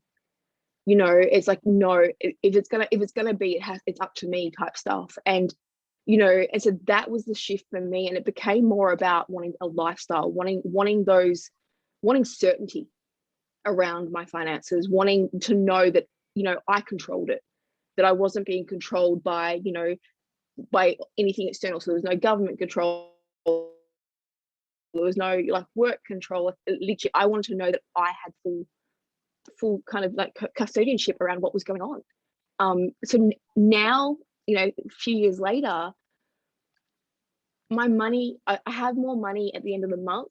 [SPEAKER 4] You know, it's like, no, if it's gonna be, it's up to me type stuff. And, you know, and so that was the shift for me. And it became more about wanting a lifestyle, wanting certainty around my finances, wanting to know that, you know, I controlled it, that I wasn't being controlled by, you know, by anything external. So there was no government control, there was no like work control. Literally, I wanted to know that I had full kind of like custodianship around what was going on. So now, you know, a few years later, my money, I have more money at the end of the month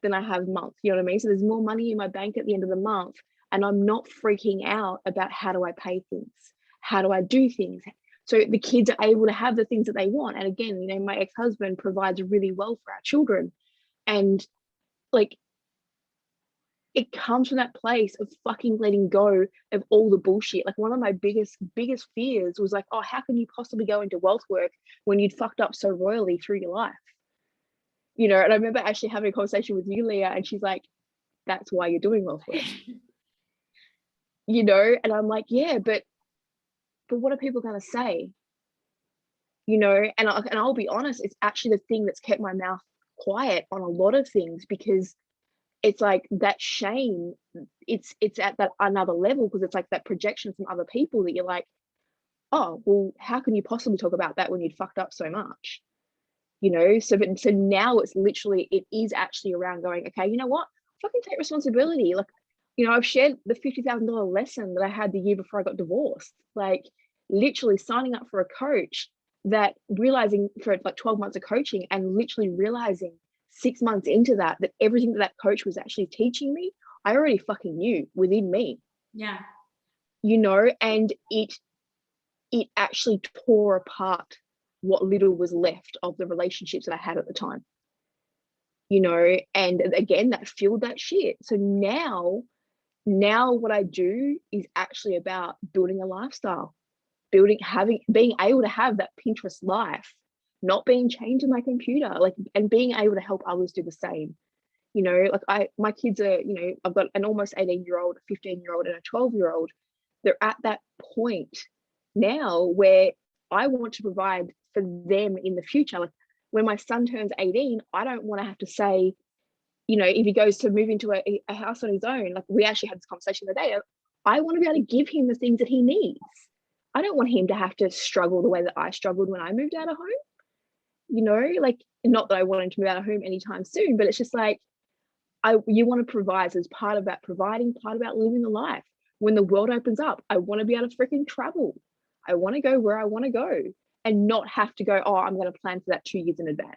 [SPEAKER 4] than I have month. You know what I mean? So there's more money in my bank at the end of the month, and I'm not freaking out about how do I pay things, how do I do things. So the kids are able to have the things that they want. And again, you know, my ex-husband provides really well for our children. And like, it comes from that place of fucking letting go of all the bullshit. Like one of my biggest fears was like, oh, how can you possibly go into wealth work when you'd fucked up so royally through your life? You know, and I remember actually having a conversation with you, Leah, and she's like, that's why you're doing wealth work. You know, and I'm like, yeah, but what are people going to say? You know, and I'll be honest, it's actually the thing that's kept my mouth quiet on a lot of things, because it's like that shame, it's at that another level, because it's like that projection from other people that you're like, oh, well, how can you possibly talk about that when you'd fucked up so much? You know, so now it's literally, it is actually around going, okay, you know what, fucking take responsibility. Like, you know, I've shared the $50,000 lesson that I had the year before I got divorced, like literally signing up for a coach, that realizing for like 12 months of coaching, and literally realizing 6 months into that everything that coach was actually teaching me, I already fucking knew within me.
[SPEAKER 3] Yeah.
[SPEAKER 4] You know, and it actually tore apart what little was left of the relationships that I had at the time. You know, and again, that fueled that shit. So now what I do is actually about building a lifestyle, being able to have that Pinterest life, not being chained to my computer, like, and being able to help others do the same. You know, like my kids are, you know, I've got an almost 18-year-old, a 15-year-old, and a 12-year-old. They're at that point now where I want to provide for them in the future. Like when my son turns 18, I don't want to have to say, you know, if he goes to move into a house on his own, like we actually had this conversation the other day, I want to be able to give him the things that he needs. I don't want him to have to struggle the way that I struggled when I moved out of home. You know, like, not that I want him to move out of home anytime soon, but it's just like, you want to provide as part of that providing, part about living the life. When the world opens up, I want to be able to freaking travel. I want to go where I want to go and not have to go, oh, I'm going to plan for that 2 years in advance.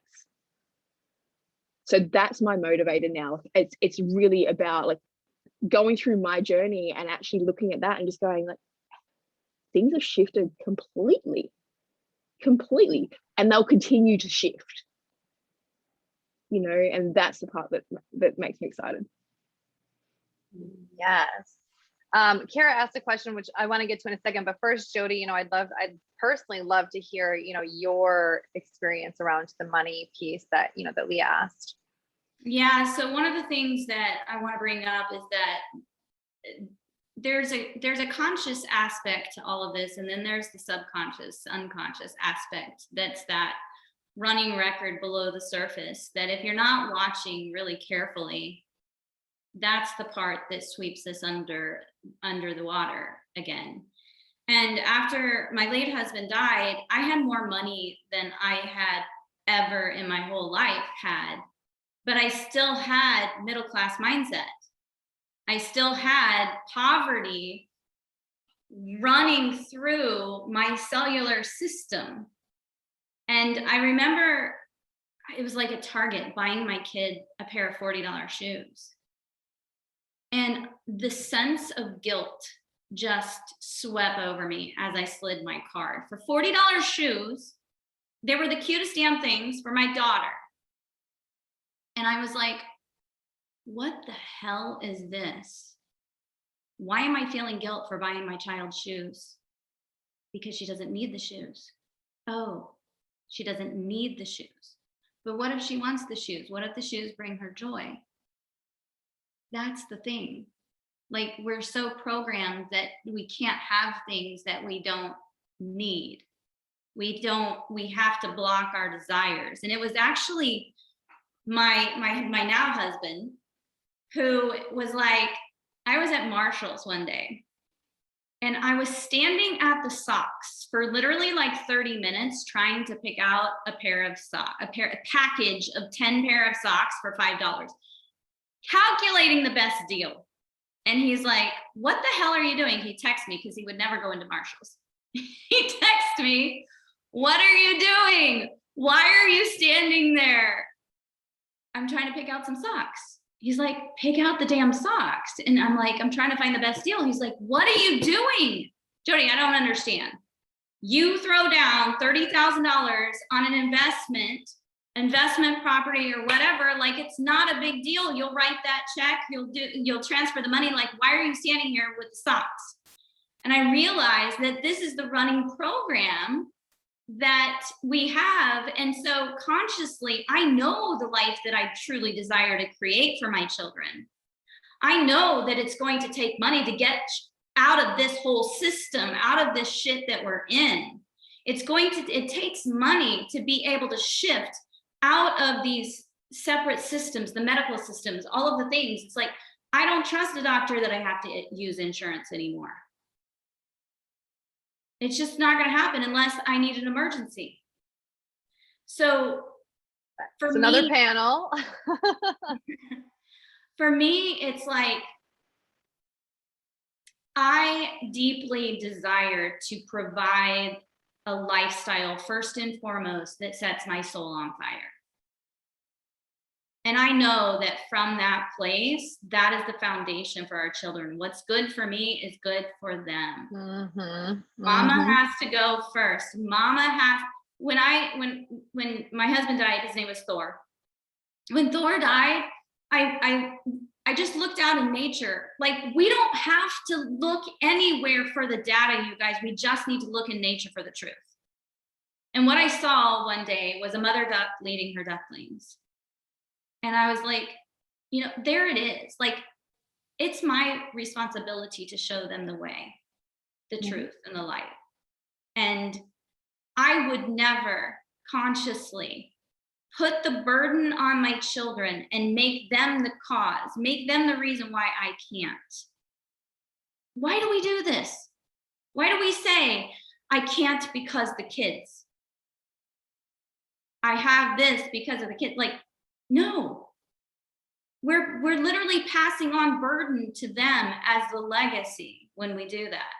[SPEAKER 4] So that's my motivator now. It's really about like going through my journey and actually looking at that and just going like, things have shifted completely, and they'll continue to shift. You know, and that's the part that makes me excited.
[SPEAKER 1] Yes. Kara asked a question, which I want to get to in a second, but first, Jody, you know, I'd personally love to hear, you know, your experience around the money piece that, you know, that Leah asked.
[SPEAKER 3] Yeah, so one of the things that I want to bring up is that there's a conscious aspect to all of this, and then there's the subconscious, unconscious aspect. That's that running record below the surface, that if you're not watching really carefully, that's the part that sweeps us under the water again. And after my late husband died, I had more money than I had ever in my whole life had, but I still had middle-class mindset. I still had poverty running through my cellular system. And I remember it was like a Target buying my kid a pair of $40 shoes. And the sense of guilt just swept over me as I slid my card. For $40 shoes, they were the cutest damn things for my daughter. And I was like, what the hell is this? Why am I feeling guilt for buying my child shoes? Because she doesn't need the shoes. Oh, she doesn't need the shoes. But what if she wants the shoes? What if the shoes bring her joy? That's the thing. Like, we're so programmed that we can't have things that we don't need. We have to block our desires. And it was actually my now husband who was like, I was at Marshall's one day and I was standing at the socks for literally like 30 minutes trying to pick out a package of 10 pair of socks for $5, calculating the best deal. And he's like, what the hell are you doing? He texted me because he would never go into Marshall's. He texted me, what are you doing? Why are you standing there? I'm trying to pick out some socks. He's like, pick out the damn socks. And I'm like, I'm trying to find the best deal. He's like, what are you doing? Jody, I don't understand. You throw down $30,000 on an investment property or whatever, like it's not a big deal. You'll write that check, you'll transfer the money. Like, why are you standing here with the socks? And I realized that this is the running program that we have. And so consciously, I know the life that I truly desire to create for my children. I know that it's going to take money to get out of this whole system, out of this shit that we're in. It takes money to be able to shift out of these separate systems, the medical systems, all of the things. It's like, I don't trust a doctor that I have to use insurance anymore. It's just not going to happen unless I need an emergency. So for me,
[SPEAKER 1] another panel.
[SPEAKER 3] For me, it's like, I deeply desire to provide a lifestyle, first and foremost, that sets my soul on fire. And I know that from that place, that is the foundation for our children. What's good for me is good for them. Mama has to go first. Mama has, when my husband died, his name was Thor. When Thor died, I just looked out in nature. Like, we don't have to look anywhere for the data, you guys. We just need to look in nature for the truth. And what I saw one day was a mother duck leading her ducklings. And I was like, there it is. Like, it's my responsibility to show them the way, the truth, and the light. And I would never consciously put the burden on my children and make them the cause, make them the reason why I can't. Why do we do this? Why do we say, I can't because the kids? I have this because of the kids. Like, no, we're literally passing on burden to them as the legacy when we do that.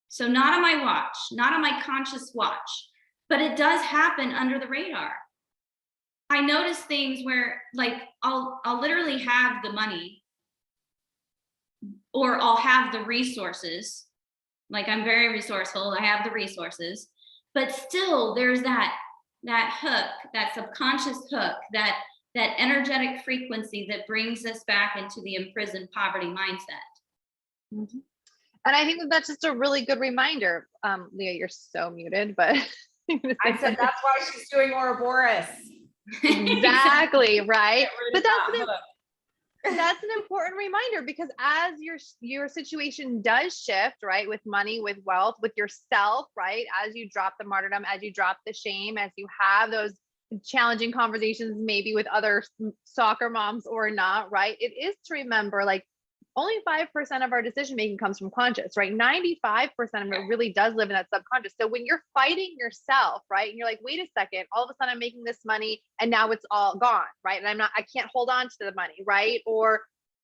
[SPEAKER 3] So not on my watch, not on my conscious watch, but it does happen under the radar. I notice things where, like, I'll literally have the money, or I'll have the resources. Like, I'm very resourceful. I have the resources, but still there's that hook, that subconscious hook, that energetic frequency that brings us back into the imprisoned poverty mindset.
[SPEAKER 1] And I think that's just a really good reminder. Leah, you're so muted, but
[SPEAKER 2] I said that's why she's doing Ouroboros.
[SPEAKER 1] Exactly, right? But
[SPEAKER 2] that.
[SPEAKER 1] that's an important reminder, because as your situation does shift, right, with money, with wealth, with yourself, right, as you drop the martyrdom, as you drop the shame, as you have those challenging conversations maybe with other soccer moms or not, right, it is to remember, like, only 5% of our decision making comes from conscious, right? 95% of it really does live in that subconscious. So when you're fighting yourself, right, and you're like, wait a second, all of a sudden I'm making this money and now it's all gone, right? And I can't hold on to the money, right? Or,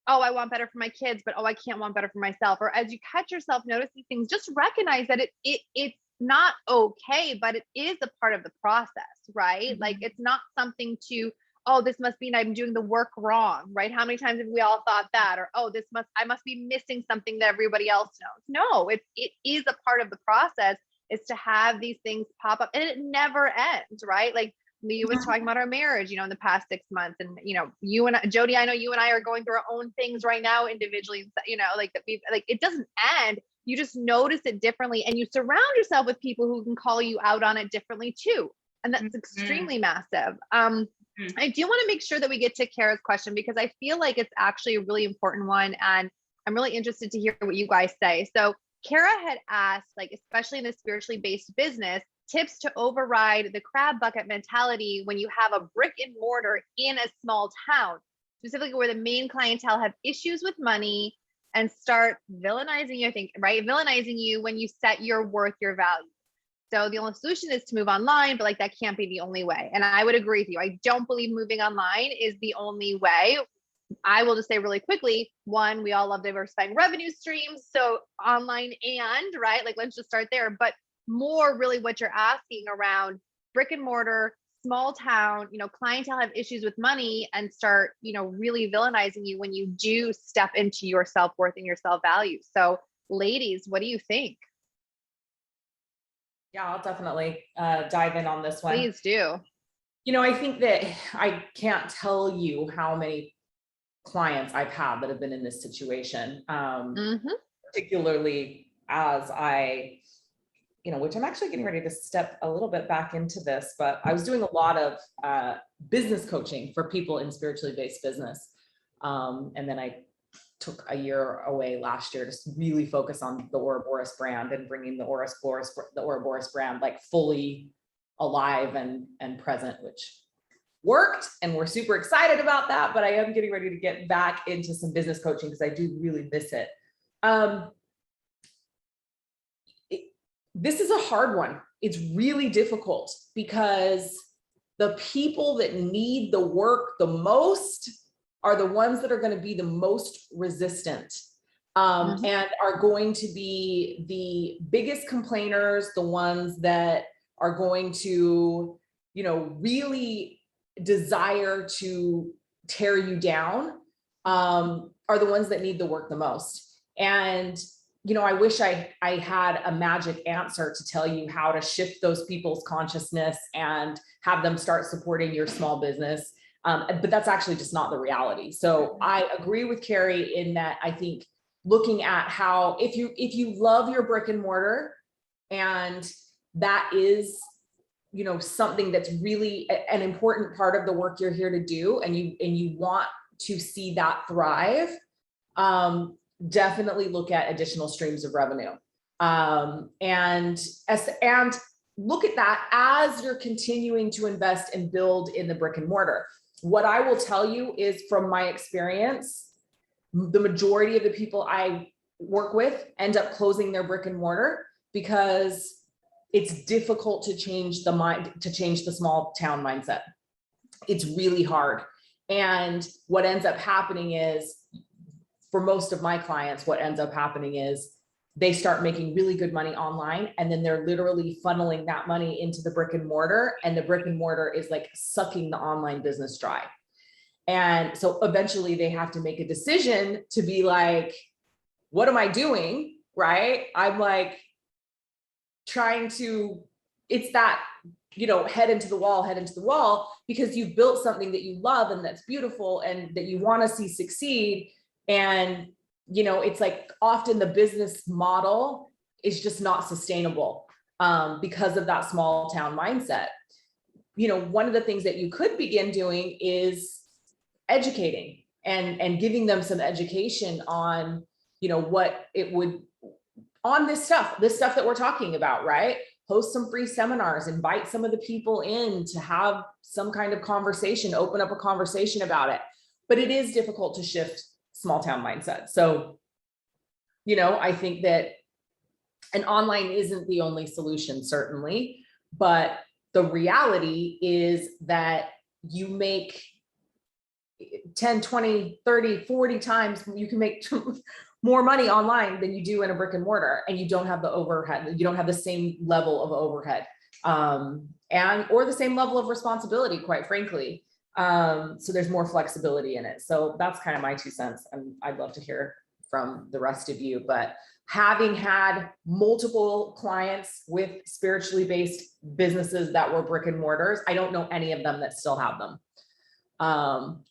[SPEAKER 1] oh, I want better for my kids, but oh, I can't want better for myself. Or as you catch yourself noticing things, just recognize that it's not okay, but it is a part of the process, right? Mm-hmm. Like, it's not something to, oh, this must mean I'm doing the work wrong, right? How many times have we all thought that? Or, oh, I must be missing something that everybody else knows. No, it is a part of the process, is to have these things pop up, and it never ends, right? Like Leah was talking about our marriage, in the past 6 months, and, you and Jody, I know you and I are going through our own things right now individually, like that it doesn't end. You just notice it differently, and you surround yourself with people who can call you out on it differently too. And that's extremely massive. I do want to make sure that we get to Kara's question, because I feel like it's actually a really important one, and I'm really interested to hear what you guys say. So Kara had asked, like, especially in the spiritually based business, tips to override the crab bucket mentality when you have a brick and mortar in a small town, specifically where the main clientele have issues with money and start villainizing you, I think, right? Villainizing you when you set your worth, your value. So the only solution is to move online, but like, that can't be the only way. And I would agree with you. I don't believe moving online is the only way. I will just say really quickly, one, we all love diversifying revenue streams. So online and, right, like, let's just start there. But more really what you're asking around brick and mortar, small town, clientele have issues with money and start, really villainizing you when you do step into your self-worth and your self-value. So ladies, what do you think?
[SPEAKER 2] Yeah, I'll definitely dive in on this one.
[SPEAKER 1] Please do.
[SPEAKER 2] I think that I can't tell you how many clients I've had that have been in this situation, particularly as I, which I'm actually getting ready to step a little bit back into this, but I was doing a lot of business coaching for people in spiritually based business. And then I took a year away last year to really focus on the Ouroboros brand and bringing the Ouroboros brand like fully alive and present, which worked. And we're super excited about that, but I am getting ready to get back into some business coaching because I do really miss it. This is a hard one. It's really difficult because the people that need the work the most are the ones that are going to be the most resistant, and are going to be the biggest complainers, the ones that are going to, really desire to tear you down, are the ones that need the work the most. And, I wish I had a magic answer to tell you how to shift those people's consciousness and have them start supporting your small business. But that's actually just not the reality. So I agree with Carrie in that I think looking at how, if you love your brick and mortar, and that is, something that's really an important part of the work you're here to do, and you want to see that thrive, definitely look at additional streams of revenue. And look at that as you're continuing to invest and build in the brick and mortar. What I will tell you is, from my experience, the majority of the people I work with end up closing their brick and mortar because it's difficult to change the mind, to change the small town mindset. It's really hard. And what ends up happening is, for most of my clients, what ends up happening is they start making really good money online, and then they're literally funneling that money into the brick and mortar, and the brick and mortar is like sucking the online business dry. And so eventually they have to make a decision to be like, what am I doing? Right? I'm like trying to, it's that, head into the wall, because you've built something that you love and that's beautiful and that you want to see succeed. And it's like often the business model is just not sustainable because of that small town mindset. one of the things that you could begin doing is educating and giving them some education on, what it would, on this stuff that we're talking about, right? Host some free seminars, invite some of the people in to have some kind of conversation, open up a conversation about it. But it is difficult to shift small town mindset. So, I think that an online isn't the only solution, certainly, but the reality is that you make 10, 20, 30, 40 times, you can make more money online than you do in a brick and mortar, and you don't have the overhead. You don't have the same level of overhead, or the same level of responsibility, quite frankly. So there's more flexibility in it. So that's kind of my 2 cents. And I'd love to hear from the rest of you, but having had multiple clients with spiritually based businesses that were brick and mortars, I don't know any of them that still have them.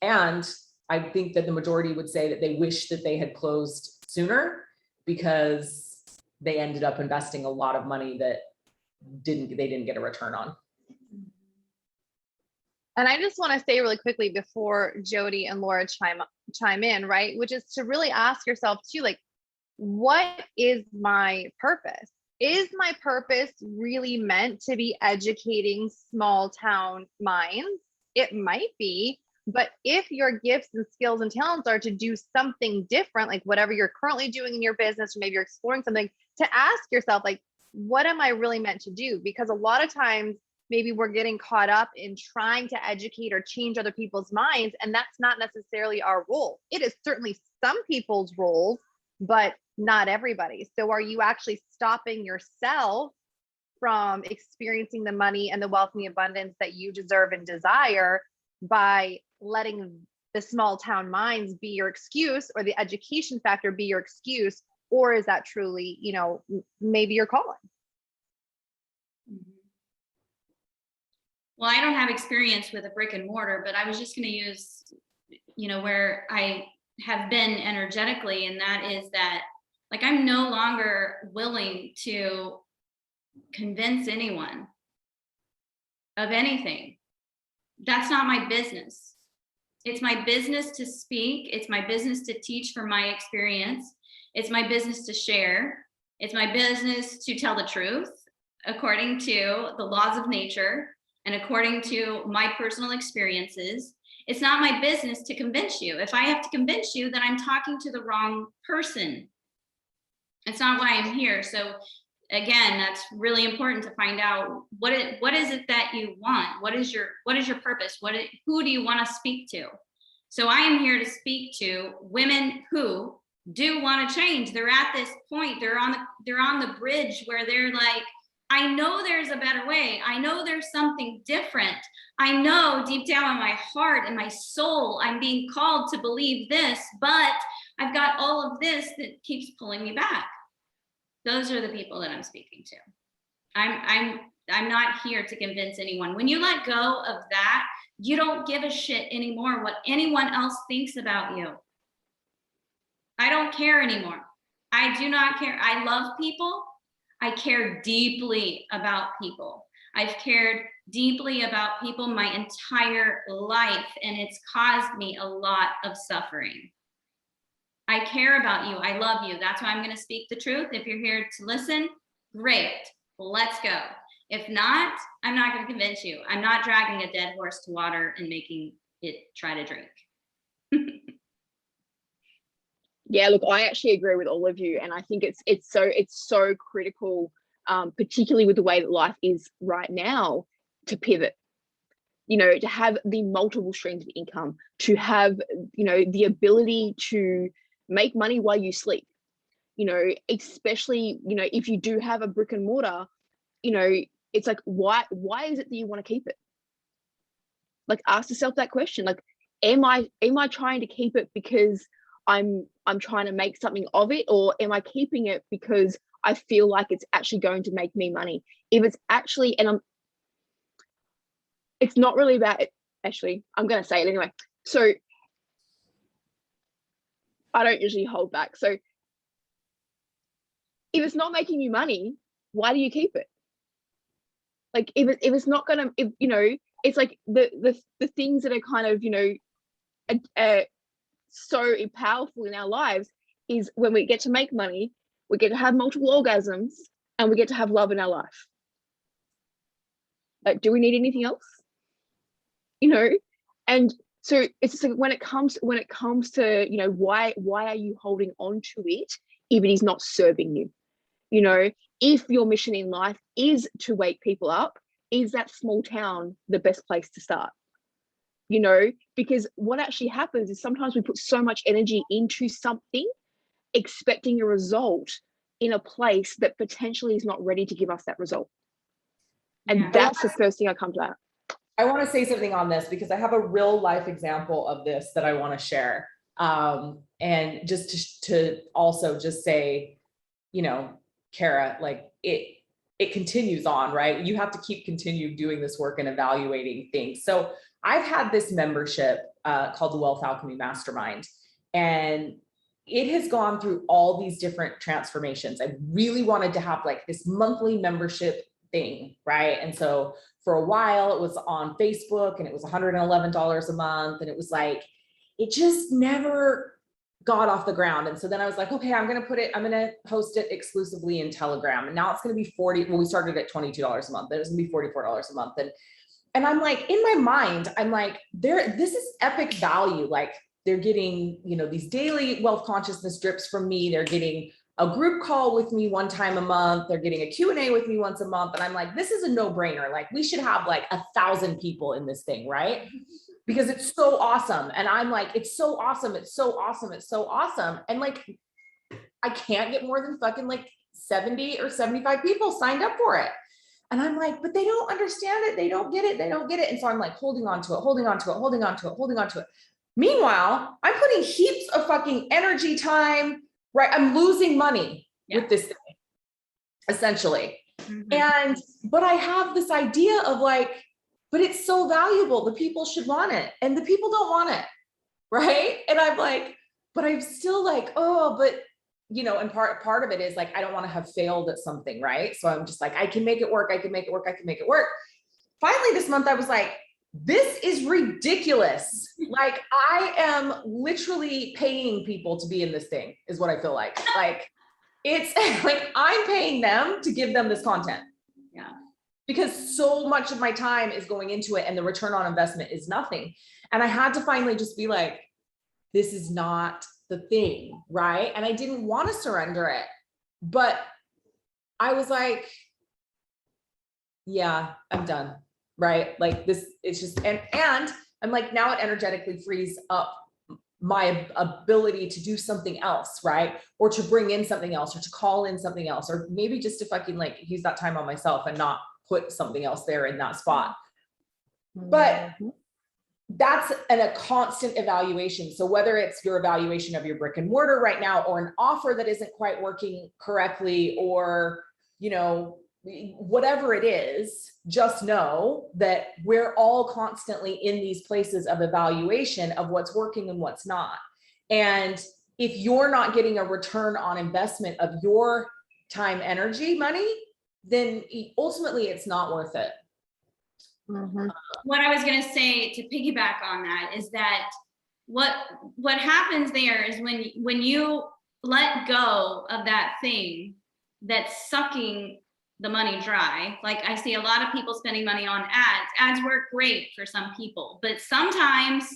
[SPEAKER 2] And I think that the majority would say that they wish that they had closed sooner, because they ended up investing a lot of money that they didn't get a return on.
[SPEAKER 1] And I just want to say really quickly before Jody and Laura chime in, right? Which is to really ask yourself too, like, what is my purpose? Is my purpose really meant to be educating small town minds? It might be, but if your gifts and skills and talents are to do something different, like whatever you're currently doing in your business, or maybe you're exploring something, to ask yourself, like, what am I really meant to do? Because a lot of times, maybe we're getting caught up in trying to educate or change other people's minds, and that's not necessarily our role. It is certainly some people's roles, but not everybody. So are you actually stopping yourself from experiencing the money and the wealth and the abundance that you deserve and desire by letting the small town minds be your excuse, or the education factor be your excuse? Or is that truly, maybe your calling?
[SPEAKER 3] Well, I don't have experience with a brick and mortar, but I was just going to use, where I have been energetically, and that is that, like, I'm no longer willing to convince anyone of anything. That's not my business. It's my business to speak. It's my business to teach from my experience. It's my business to share. It's my business to tell the truth according to the laws of nature and according to my personal experiences. It's not my business to convince you. If I have to convince you, then I'm talking to the wrong person. It's not why I'm here. So again, that's really important to find out what is it that you want? What is your purpose? Who do you want to speak to? So I am here to speak to women who do want to change. They're at this point, they're on the bridge where they're like, I know there's a better way. I know there's something different. I know deep down in my heart and my soul, I'm being called to believe this, but I've got all of this that keeps pulling me back. Those are the people that I'm speaking to. I'm not here to convince anyone. When you let go of that, you don't give a shit anymore what anyone else thinks about you. I don't care anymore. I do not care. I love people. I care deeply about people. I've cared deeply about people my entire life, and it's caused me a lot of suffering. I care about you. I love you. That's why I'm going to speak the truth. If you're here to listen, great. Let's go. If not, I'm not going to convince you. I'm not dragging a dead horse to water and making it try to drink.
[SPEAKER 4] Yeah, look, I actually agree with all of you, and I think it's so critical, particularly with the way that life is right now, to pivot. To have the multiple streams of income, to have the ability to make money while you sleep. Especially if you do have a brick and mortar, it's like, why is it that you want to keep it? Like, ask yourself that question. Like, am I trying to keep it because I'm trying to make something of it, or am I keeping it because I feel like it's actually going to make me money? If it's actually, it's not really about it. Actually, I'm going to say it anyway. So I don't usually hold back. So if it's not making you money, why do you keep it? Like if it's not gonna, if you know, it's like the things that are kind of, you know, so powerful in our lives is when we get to make money, we get to have multiple orgasms, and we get to have love in our life. Like, do we need anything else? You know, and so it's just like when it comes to, you know, why are you holding on to it if it is not serving you? You know, if your mission in life is to wake people up, is that small town the best place to start? You know, because what actually happens is sometimes we put so much energy into something expecting a result in a place that potentially is not ready to give us that result. And that's the first thing I come to that.
[SPEAKER 2] I want to say something on this because I have a real life example of this that I want to share. And just to also just say, you know, Kara, like it continues on, right? You have to continue doing this work and evaluating things. So I've had this membership called the Wealth Alchemy Mastermind, and it has gone through all these different transformations. I really wanted to have like this monthly membership thing, right? And so for a while it was on Facebook and it was $111 a month. And it was like, it just never got off the ground. And so then I was like, okay, I'm going to host it exclusively in Telegram. And now it's going to be we started at $22 a month. Then it's going to be $44 a month. And I'm like, in my mind, I'm like, this is epic value. Like they're getting, you know, these daily wealth consciousness drips from me. They're getting a group call with me one time a month. They're getting a Q&A with me once a month. And I'm like, this is a no-brainer. Like we should have like 1,000 people in this thing, right? Because it's so awesome. And I'm like, it's so awesome. It's so awesome. It's so awesome. And like, I can't get more than fucking like 70 or 75 people signed up for it. And I'm like, but they don't understand it. They don't get it. They don't get it. And so I'm like holding on to it. Meanwhile, I'm putting heaps of fucking energy, time, right? I'm losing money with this thing, essentially. Mm-hmm. But I have this idea of like, but it's so valuable. The people should want it. And the people don't want it. Right. And I'm like, but I'm still like, oh, but you know, and part of it is like, I don't want to have failed at something. Right. So I'm just like, I can make it work. I can make it work. Finally, this month, I was like, this is ridiculous. Like I am literally paying people to be in this thing is what I feel like. Like it's like, I'm paying them to give them this content.
[SPEAKER 3] Yeah.
[SPEAKER 2] Because so much of my time is going into it and the return on investment is nothing. And I had to finally just be like, this is not the thing, right? And I didn't want to surrender it, but I was like, yeah, I'm done, right? Like this, it's just, and I'm like, now it energetically frees up my ability to do something else, right? Or to bring in something else, or to call in something else, or maybe just to fucking like use that time on myself and not put something else there in that spot. But that's a constant evaluation. So whether it's your evaluation of your brick and mortar right now, or an offer that isn't quite working correctly, or, you know, whatever it is, just know that we're all constantly in these places of evaluation of what's working and what's not. And if you're not getting a return on investment of your time, energy, money, then ultimately it's not worth it.
[SPEAKER 3] Mm-hmm. What I was going to say to piggyback on that is that what happens there is when you let go of that thing that's sucking the money dry. Like I see a lot of people spending money on ads. Ads work great for some people, but sometimes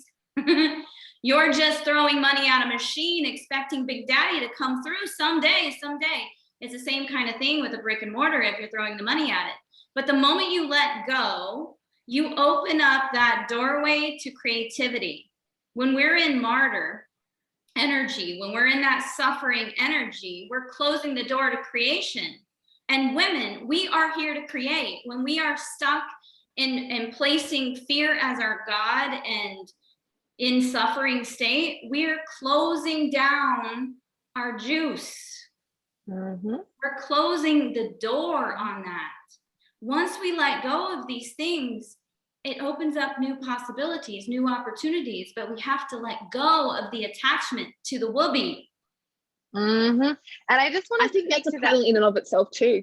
[SPEAKER 3] you're just throwing money at a machine expecting Big Daddy to come through someday. It's the same kind of thing with a brick and mortar if you're throwing the money at it. But the moment you let go, you open up that doorway to creativity. When we're in martyr energy, when we're in that suffering energy, we're closing the door to creation. And women, we are here to create. When we are stuck in placing fear as our God and in suffering state, we're closing down our juice. Mm-hmm. We're closing the door on that. Once we let go of these things, it opens up new possibilities, new opportunities, but we have to let go of the attachment to the whoopee.
[SPEAKER 1] Mm-hmm. And I just want to
[SPEAKER 4] think that's a panel in and of itself too.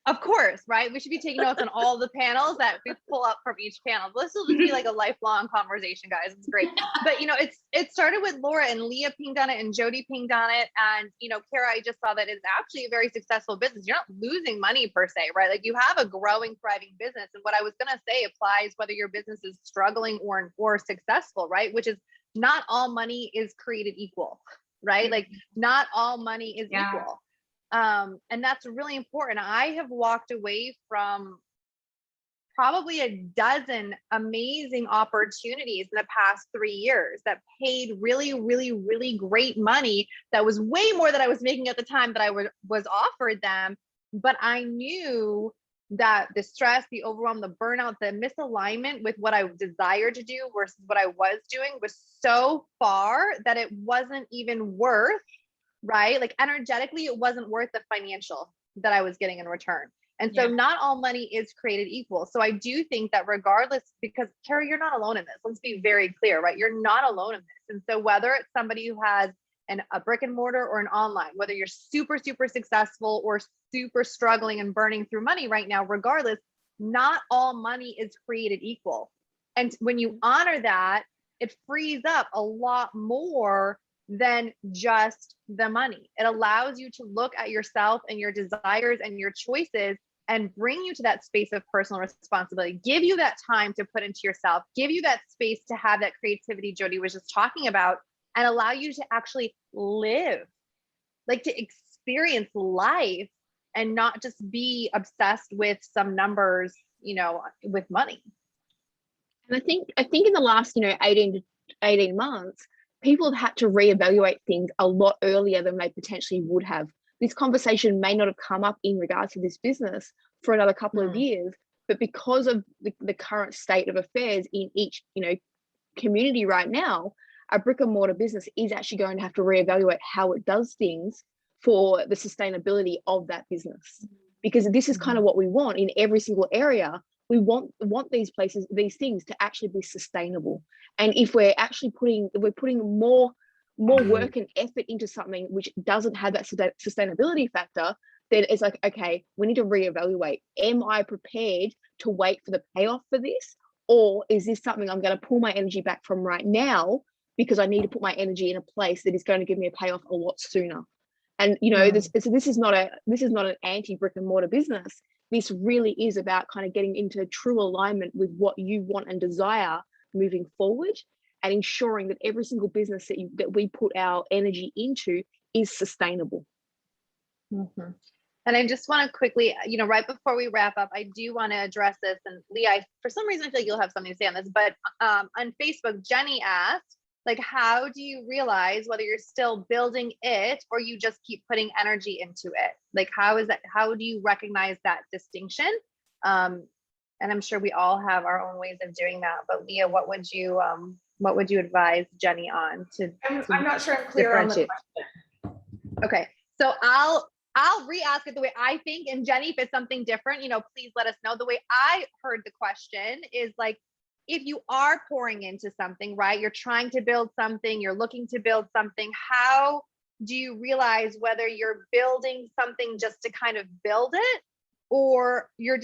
[SPEAKER 1] Of course, right? We should be taking notes on all the panels that we pull up from each panel. This will just be like a lifelong conversation, guys. It's great. But, you know, it started with Laura, and Leah pinged on it, and Jody pinged on it. And, you know, Kara, I just saw that it's actually a very successful business. You're not losing money per se, right? Like, you have a growing, thriving business. And what I was going to say applies whether your business is struggling or successful, right? Which is, not all money is created equal, right? Like, not all money is equal. And that's really important. I have walked away from probably a dozen amazing opportunities in the past 3 years that paid really, really, really great money. That was way more than I was making at the time that I was offered them. But I knew that the stress, the overwhelm, the burnout, the misalignment with what I desired to do versus what I was doing was so far that it wasn't even worth, right? Like, energetically, it wasn't worth the financial that I was getting in return. And so not all money is created equal. So I do think that regardless, because Kara, you're not alone in this. Let's be very clear, right? You're not alone in this. And so whether it's somebody who has a brick and mortar or an online, whether you're super, super successful or super struggling and burning through money right now, regardless, not all money is created equal. And when you honor that, it frees up a lot more than just the money. It allows you to look at yourself and your desires and your choices and bring you to that space of personal responsibility, give you that time to put into yourself, give you that space to have that creativity Jody was just talking about, and allow you to actually live, like to experience life and not just be obsessed with some numbers, you know, with money.
[SPEAKER 4] And I think in the last, 18 months, people have had to reevaluate things a lot earlier than they potentially would have. This conversation may not have come up in regards to this business for another couple of years, but because of the current state of affairs in each, community right now, a brick and mortar business is actually going to have to reevaluate how it does things for the sustainability of that business. Because this is kind of what we want in every single area. We want these places, these things to actually be sustainable. And if we're actually putting more work and effort into something which doesn't have that sustainability factor, then it's like, okay, we need to reevaluate. Am I prepared to wait for the payoff for this? Or is this something I'm going to pull my energy back from right now because I need to put my energy in a place that is going to give me a payoff a lot sooner? And this is not an anti brick and mortar business. This really is about kind of getting into true alignment with what you want and desire moving forward, and ensuring that every single business that we put our energy into is sustainable.
[SPEAKER 1] Mm-hmm. And I just want to quickly, right before we wrap up, I do want to address this. And Leah, for some reason, I feel like you'll have something to say on this, but on Facebook, Jenny asked, like, how do you realize whether you're still building it or you just keep putting energy into it? Like, how do you recognize that distinction? And I'm sure we all have our own ways of doing that. But Leah, what would you advise Jenny on to?
[SPEAKER 2] I'm not sure I'm clear on the question.
[SPEAKER 1] Okay, so I'll re-ask it the way I think. And Jenny, if it's something different, please let us know. The way I heard the question is like, if you are pouring into something, right? You're trying to build something, you're looking to build something. How do you realize whether you're building something just to kind of build it, or you're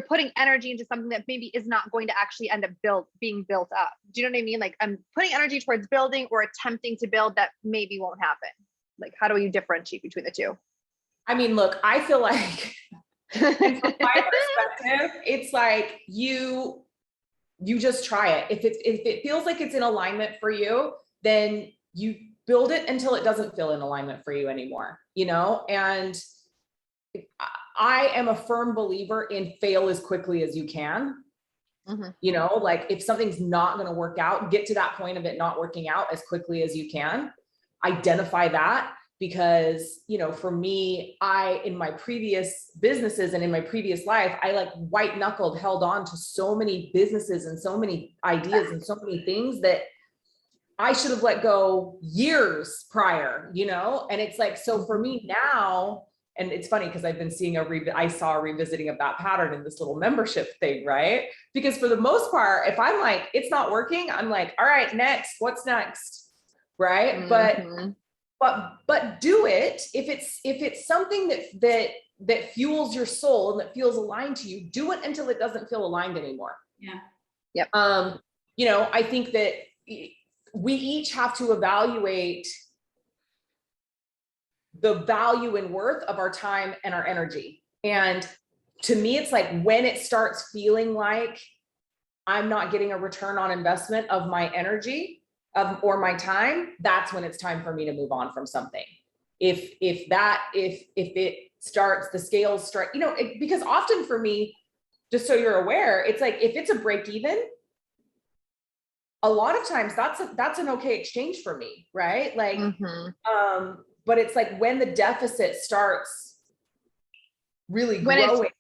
[SPEAKER 1] putting energy into something that maybe is not going to actually end up being built up? Do you know what I mean? Like, I'm putting energy towards building or attempting to build that maybe won't happen. Like, how do you differentiate between the two?
[SPEAKER 2] I mean, look, I feel like from my perspective, it's like you just try it. If it feels like it's in alignment for you, then you build it until it doesn't feel in alignment for you anymore, and I am a firm believer in fail as quickly as you can. Mm-hmm. Like, if something's not going to work out, get to that point of it not working out as quickly as you can. Identify that. Because, for me, in my previous businesses and in my previous life, I like white knuckled held on to so many businesses and so many ideas and so many things that I should have let go years prior, and it's like, so for me now, and it's funny because I've been seeing I saw a revisiting of that pattern in this little membership thing, right? Because for the most part, if I'm like, it's not working, I'm like, all right, next, what's next? Right. Mm-hmm. But but do it if it's something that fuels your soul and that feels aligned to you. Do it until it doesn't feel aligned anymore.
[SPEAKER 3] Yeah.
[SPEAKER 1] Yep.
[SPEAKER 2] I think that we each have to evaluate the value and worth of our time and our energy. And to me, it's like when it starts feeling like I'm not getting a return on investment of my energy or my time, that's when it's time for me to move on from something. If it starts, the scales start, because often for me, just so you're aware, it's like, if it's a break even, a lot of times that's an okay exchange for me, right? Like, but it's like when the deficit starts really growing.
[SPEAKER 1] It's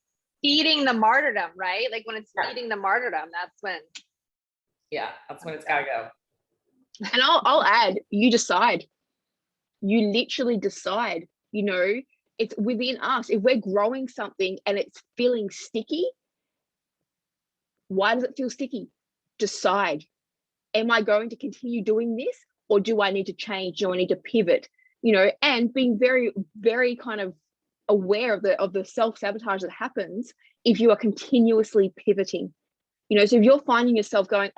[SPEAKER 1] feeding the martyrdom, right? Like when it's feeding the martyrdom, that's when it's gotta go.
[SPEAKER 4] And I'll add, you decide. You literally decide, it's within us. If we're growing something and it's feeling sticky, why does it feel sticky? Decide. Am I going to continue doing this, or do I need to change? Do I need to pivot? And being very, very kind of aware of the self-sabotage that happens if you are continuously pivoting. So if you're finding yourself going,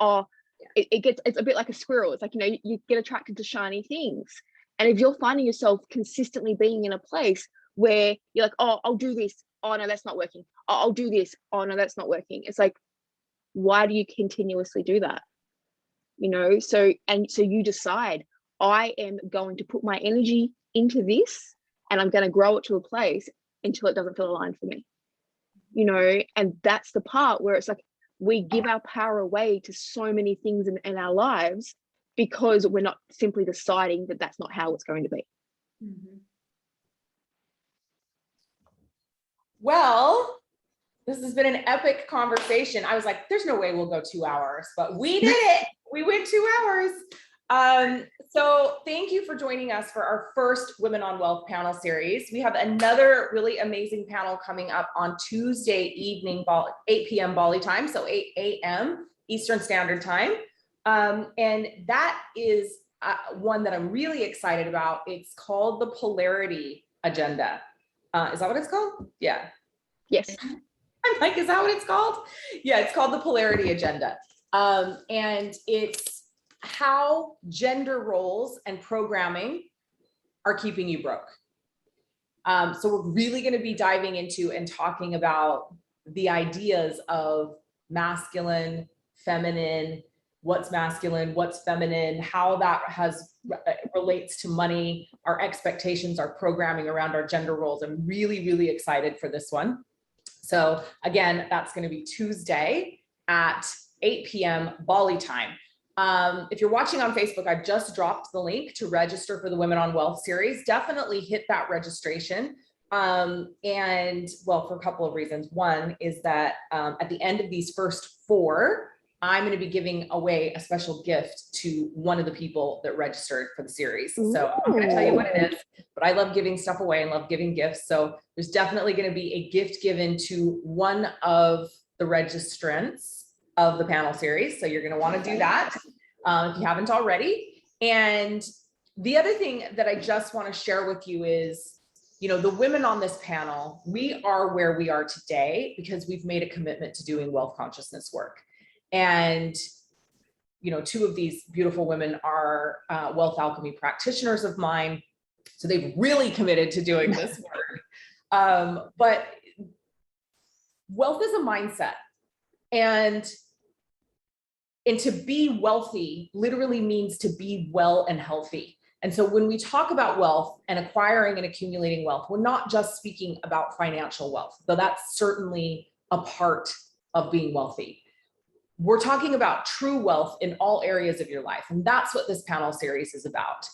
[SPEAKER 4] it's a bit like a squirrel. It's like, you get attracted to shiny things. And if you're finding yourself consistently being in a place where you're like, oh, I'll do this. Oh, no, that's not working. Oh, I'll do this. Oh, no, that's not working. It's like, why do you continuously do that? So you decide, I am going to put my energy into this and I'm going to grow it to a place until it doesn't feel aligned for me. And that's the part where it's like, we give our power away to so many things in our lives because we're not simply deciding that that's not how it's going to be.
[SPEAKER 2] Well, this has been an epic conversation. I was like, there's no way we'll go 2 hours, but we did it. We went 2 hours. So thank you for joining us for our first Women on Wealth panel series. We have another really amazing panel coming up on Tuesday evening, 8 p.m. Bali time, so 8 a.m. Eastern Standard Time. And that is one that I'm really excited about. It's called the Polarity Agenda. Is that what it's called? Yeah.
[SPEAKER 4] Yes.
[SPEAKER 2] I'm like, is that what it's called? Yeah, it's called the Polarity Agenda. And it's how gender roles and programming are keeping you broke. So we're really going to be diving into and talking about the ideas of masculine, feminine, what's masculine, what's feminine, how that relates to money, our expectations, our programming around our gender roles. I'm really, really excited for this one. So again, that's going to be Tuesday at 8 p.m. Bali time. If you're watching on Facebook, I've just dropped the link to register for the Women on Wealth series. Definitely hit that registration. And well, for a couple of reasons. One is that at the end of these first 4, I'm going to be giving away a special gift to one of the people that registered for the series. So I'm going to tell you what it is, but I love giving stuff away and love giving gifts. So there's definitely going to be a gift given to one of the registrants of the panel series. So you're going to want to do that if you haven't already. And the other thing that I just want to share with you is, the women on this panel, we are where we are today because we've made a commitment to doing wealth consciousness work. And, 2 of these beautiful women are wealth alchemy practitioners of mine. So they've really committed to doing this work. But wealth is a mindset. And to be wealthy literally means to be well and healthy. And so when we talk about wealth and acquiring and accumulating wealth, we're not just speaking about financial wealth, though that's certainly a part of being wealthy. We're talking about true wealth in all areas of your life. And that's what this panel series is about.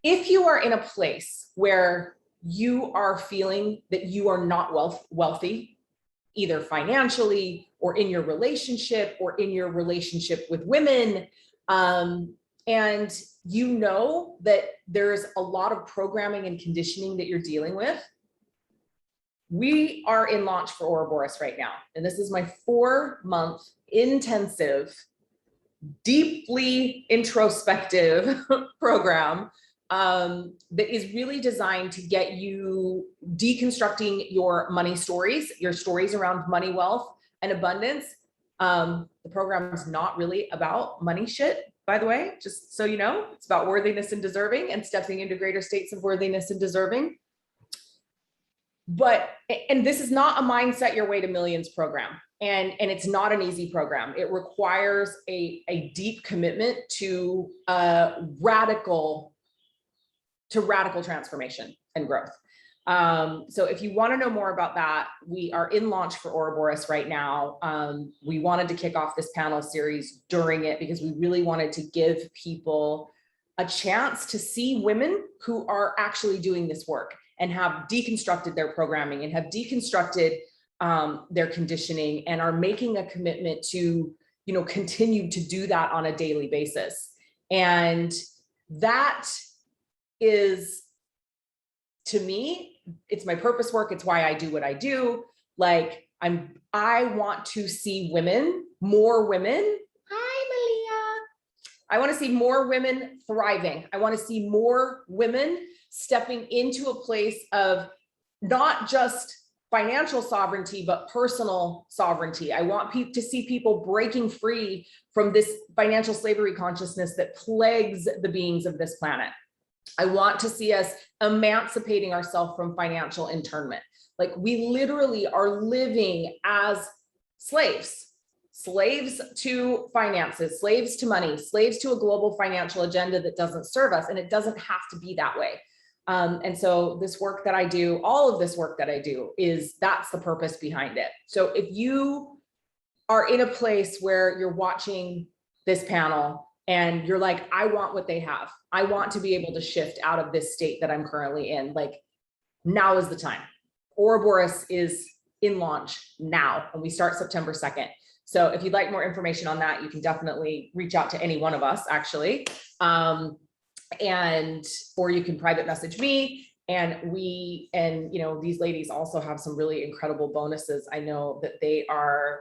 [SPEAKER 2] If you are in a place where you are feeling that you are not wealthy, either financially or in your relationship with women, and that there's a lot of programming and conditioning that you're dealing with, we are in launch for Ouroboros right now. And this is my 4-month intensive, deeply introspective program that is really designed to get you deconstructing your money stories, your stories around money, wealth, and abundance. The program is not really about money shit, by the way, just so you know. It's about worthiness and deserving and stepping into greater states of worthiness and deserving. But, and this is not a mindset your way to millions program. And it's not an easy program. It requires a deep commitment to radical transformation and growth. So if you want to know more about that, we are in launch for Ouroboros right now. We wanted to kick off this panel series during it because we really wanted to give people a chance to see women who are actually doing this work and have deconstructed their programming and have deconstructed their conditioning and are making a commitment to, you know, continue to do that on a daily basis. And that is, to me, it's my purpose work. It's why I do what I do. Like, I want to see women, more women. Hi, Malia. I want to see more women thriving. I want to see more women stepping into a place of not just financial sovereignty, but personal sovereignty. I want to see people breaking free from this financial slavery consciousness that plagues the beings of this planet. I want to see us emancipating ourselves from financial internment. Like, we literally are living as slaves to finances, slaves to money, slaves to a global financial agenda that doesn't serve us. And it doesn't have to be that way. And so this work that I do, all of this work that I do, that's the purpose behind it. So if you are in a place where you're watching this panel and you're like, I want what they have, I want to be able to shift out of this state that I'm currently in, like, now is the time. Ouroboros is in launch now, and we start September 2nd. So if you'd like more information on that, you can definitely reach out to any one of us, actually. Or you can private message me, and you know, these ladies also have some really incredible bonuses. I know that they are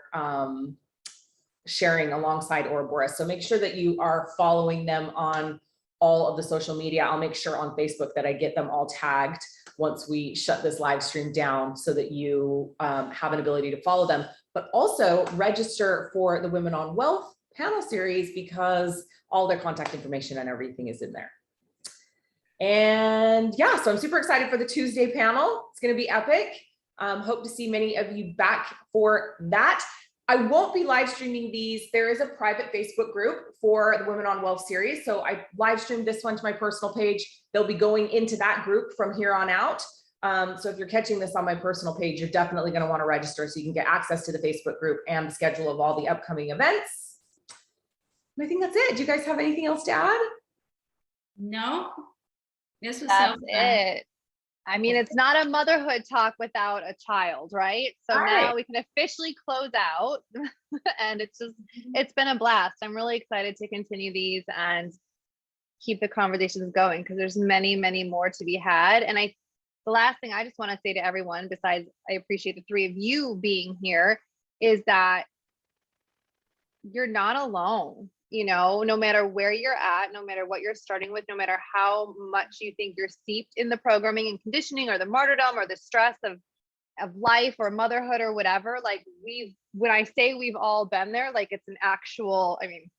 [SPEAKER 2] sharing alongside Ouroboros. So make sure that you are following them on all of the social media. I'll make sure on Facebook that I get them all tagged once we shut this live stream down, so that you have an ability to follow them, but also register for the Women on Wealth panel series, because all their contact information and everything is in there. And yeah, so I'm super excited for the Tuesday panel. It's going to be epic. Hope to see many of you back for that. I won't be live streaming these. There is a private Facebook group for the Women on Wealth series. So I live streamed this one to my personal page. They'll be going into that group from here on out. So if you're catching this on my personal page, you're definitely going to want to register so you can get access to the Facebook group and the schedule of all the upcoming events. And I think that's it. Do you guys have anything else to add?
[SPEAKER 3] No. This was
[SPEAKER 1] That's
[SPEAKER 3] so fun.
[SPEAKER 1] it. I mean, it's not a motherhood talk without a child, right? So now we can officially close out and it's been a blast. I'm really excited to continue these and keep the conversations going, because there's many, many more to be had. And the last thing I just want to say to everyone, besides I appreciate the three of you being here, is that you're not alone. You know, no matter where you're at, no matter what you're starting with, no matter how much you think you're steeped in the programming and conditioning or the martyrdom or the stress of life or motherhood or whatever, like when I say we've all been there, like it's an actual, I mean,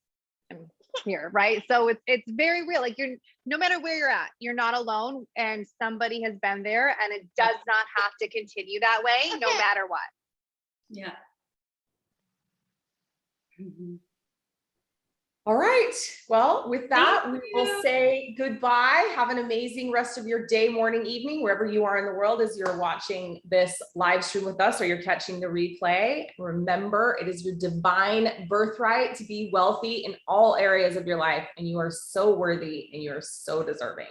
[SPEAKER 1] I'm here, right? So it's very real. Like, no matter where you're at, you're not alone, and somebody has been there, and it does not have to continue that way, no matter what.
[SPEAKER 3] Yeah. Mm-hmm.
[SPEAKER 2] All right. Well, with that, we will say goodbye. Have an amazing rest of your day, morning, evening, wherever you are in the world as you're watching this live stream with us or you're catching the replay. Remember, it is your divine birthright to be wealthy in all areas of your life, and you are so worthy and you are so deserving.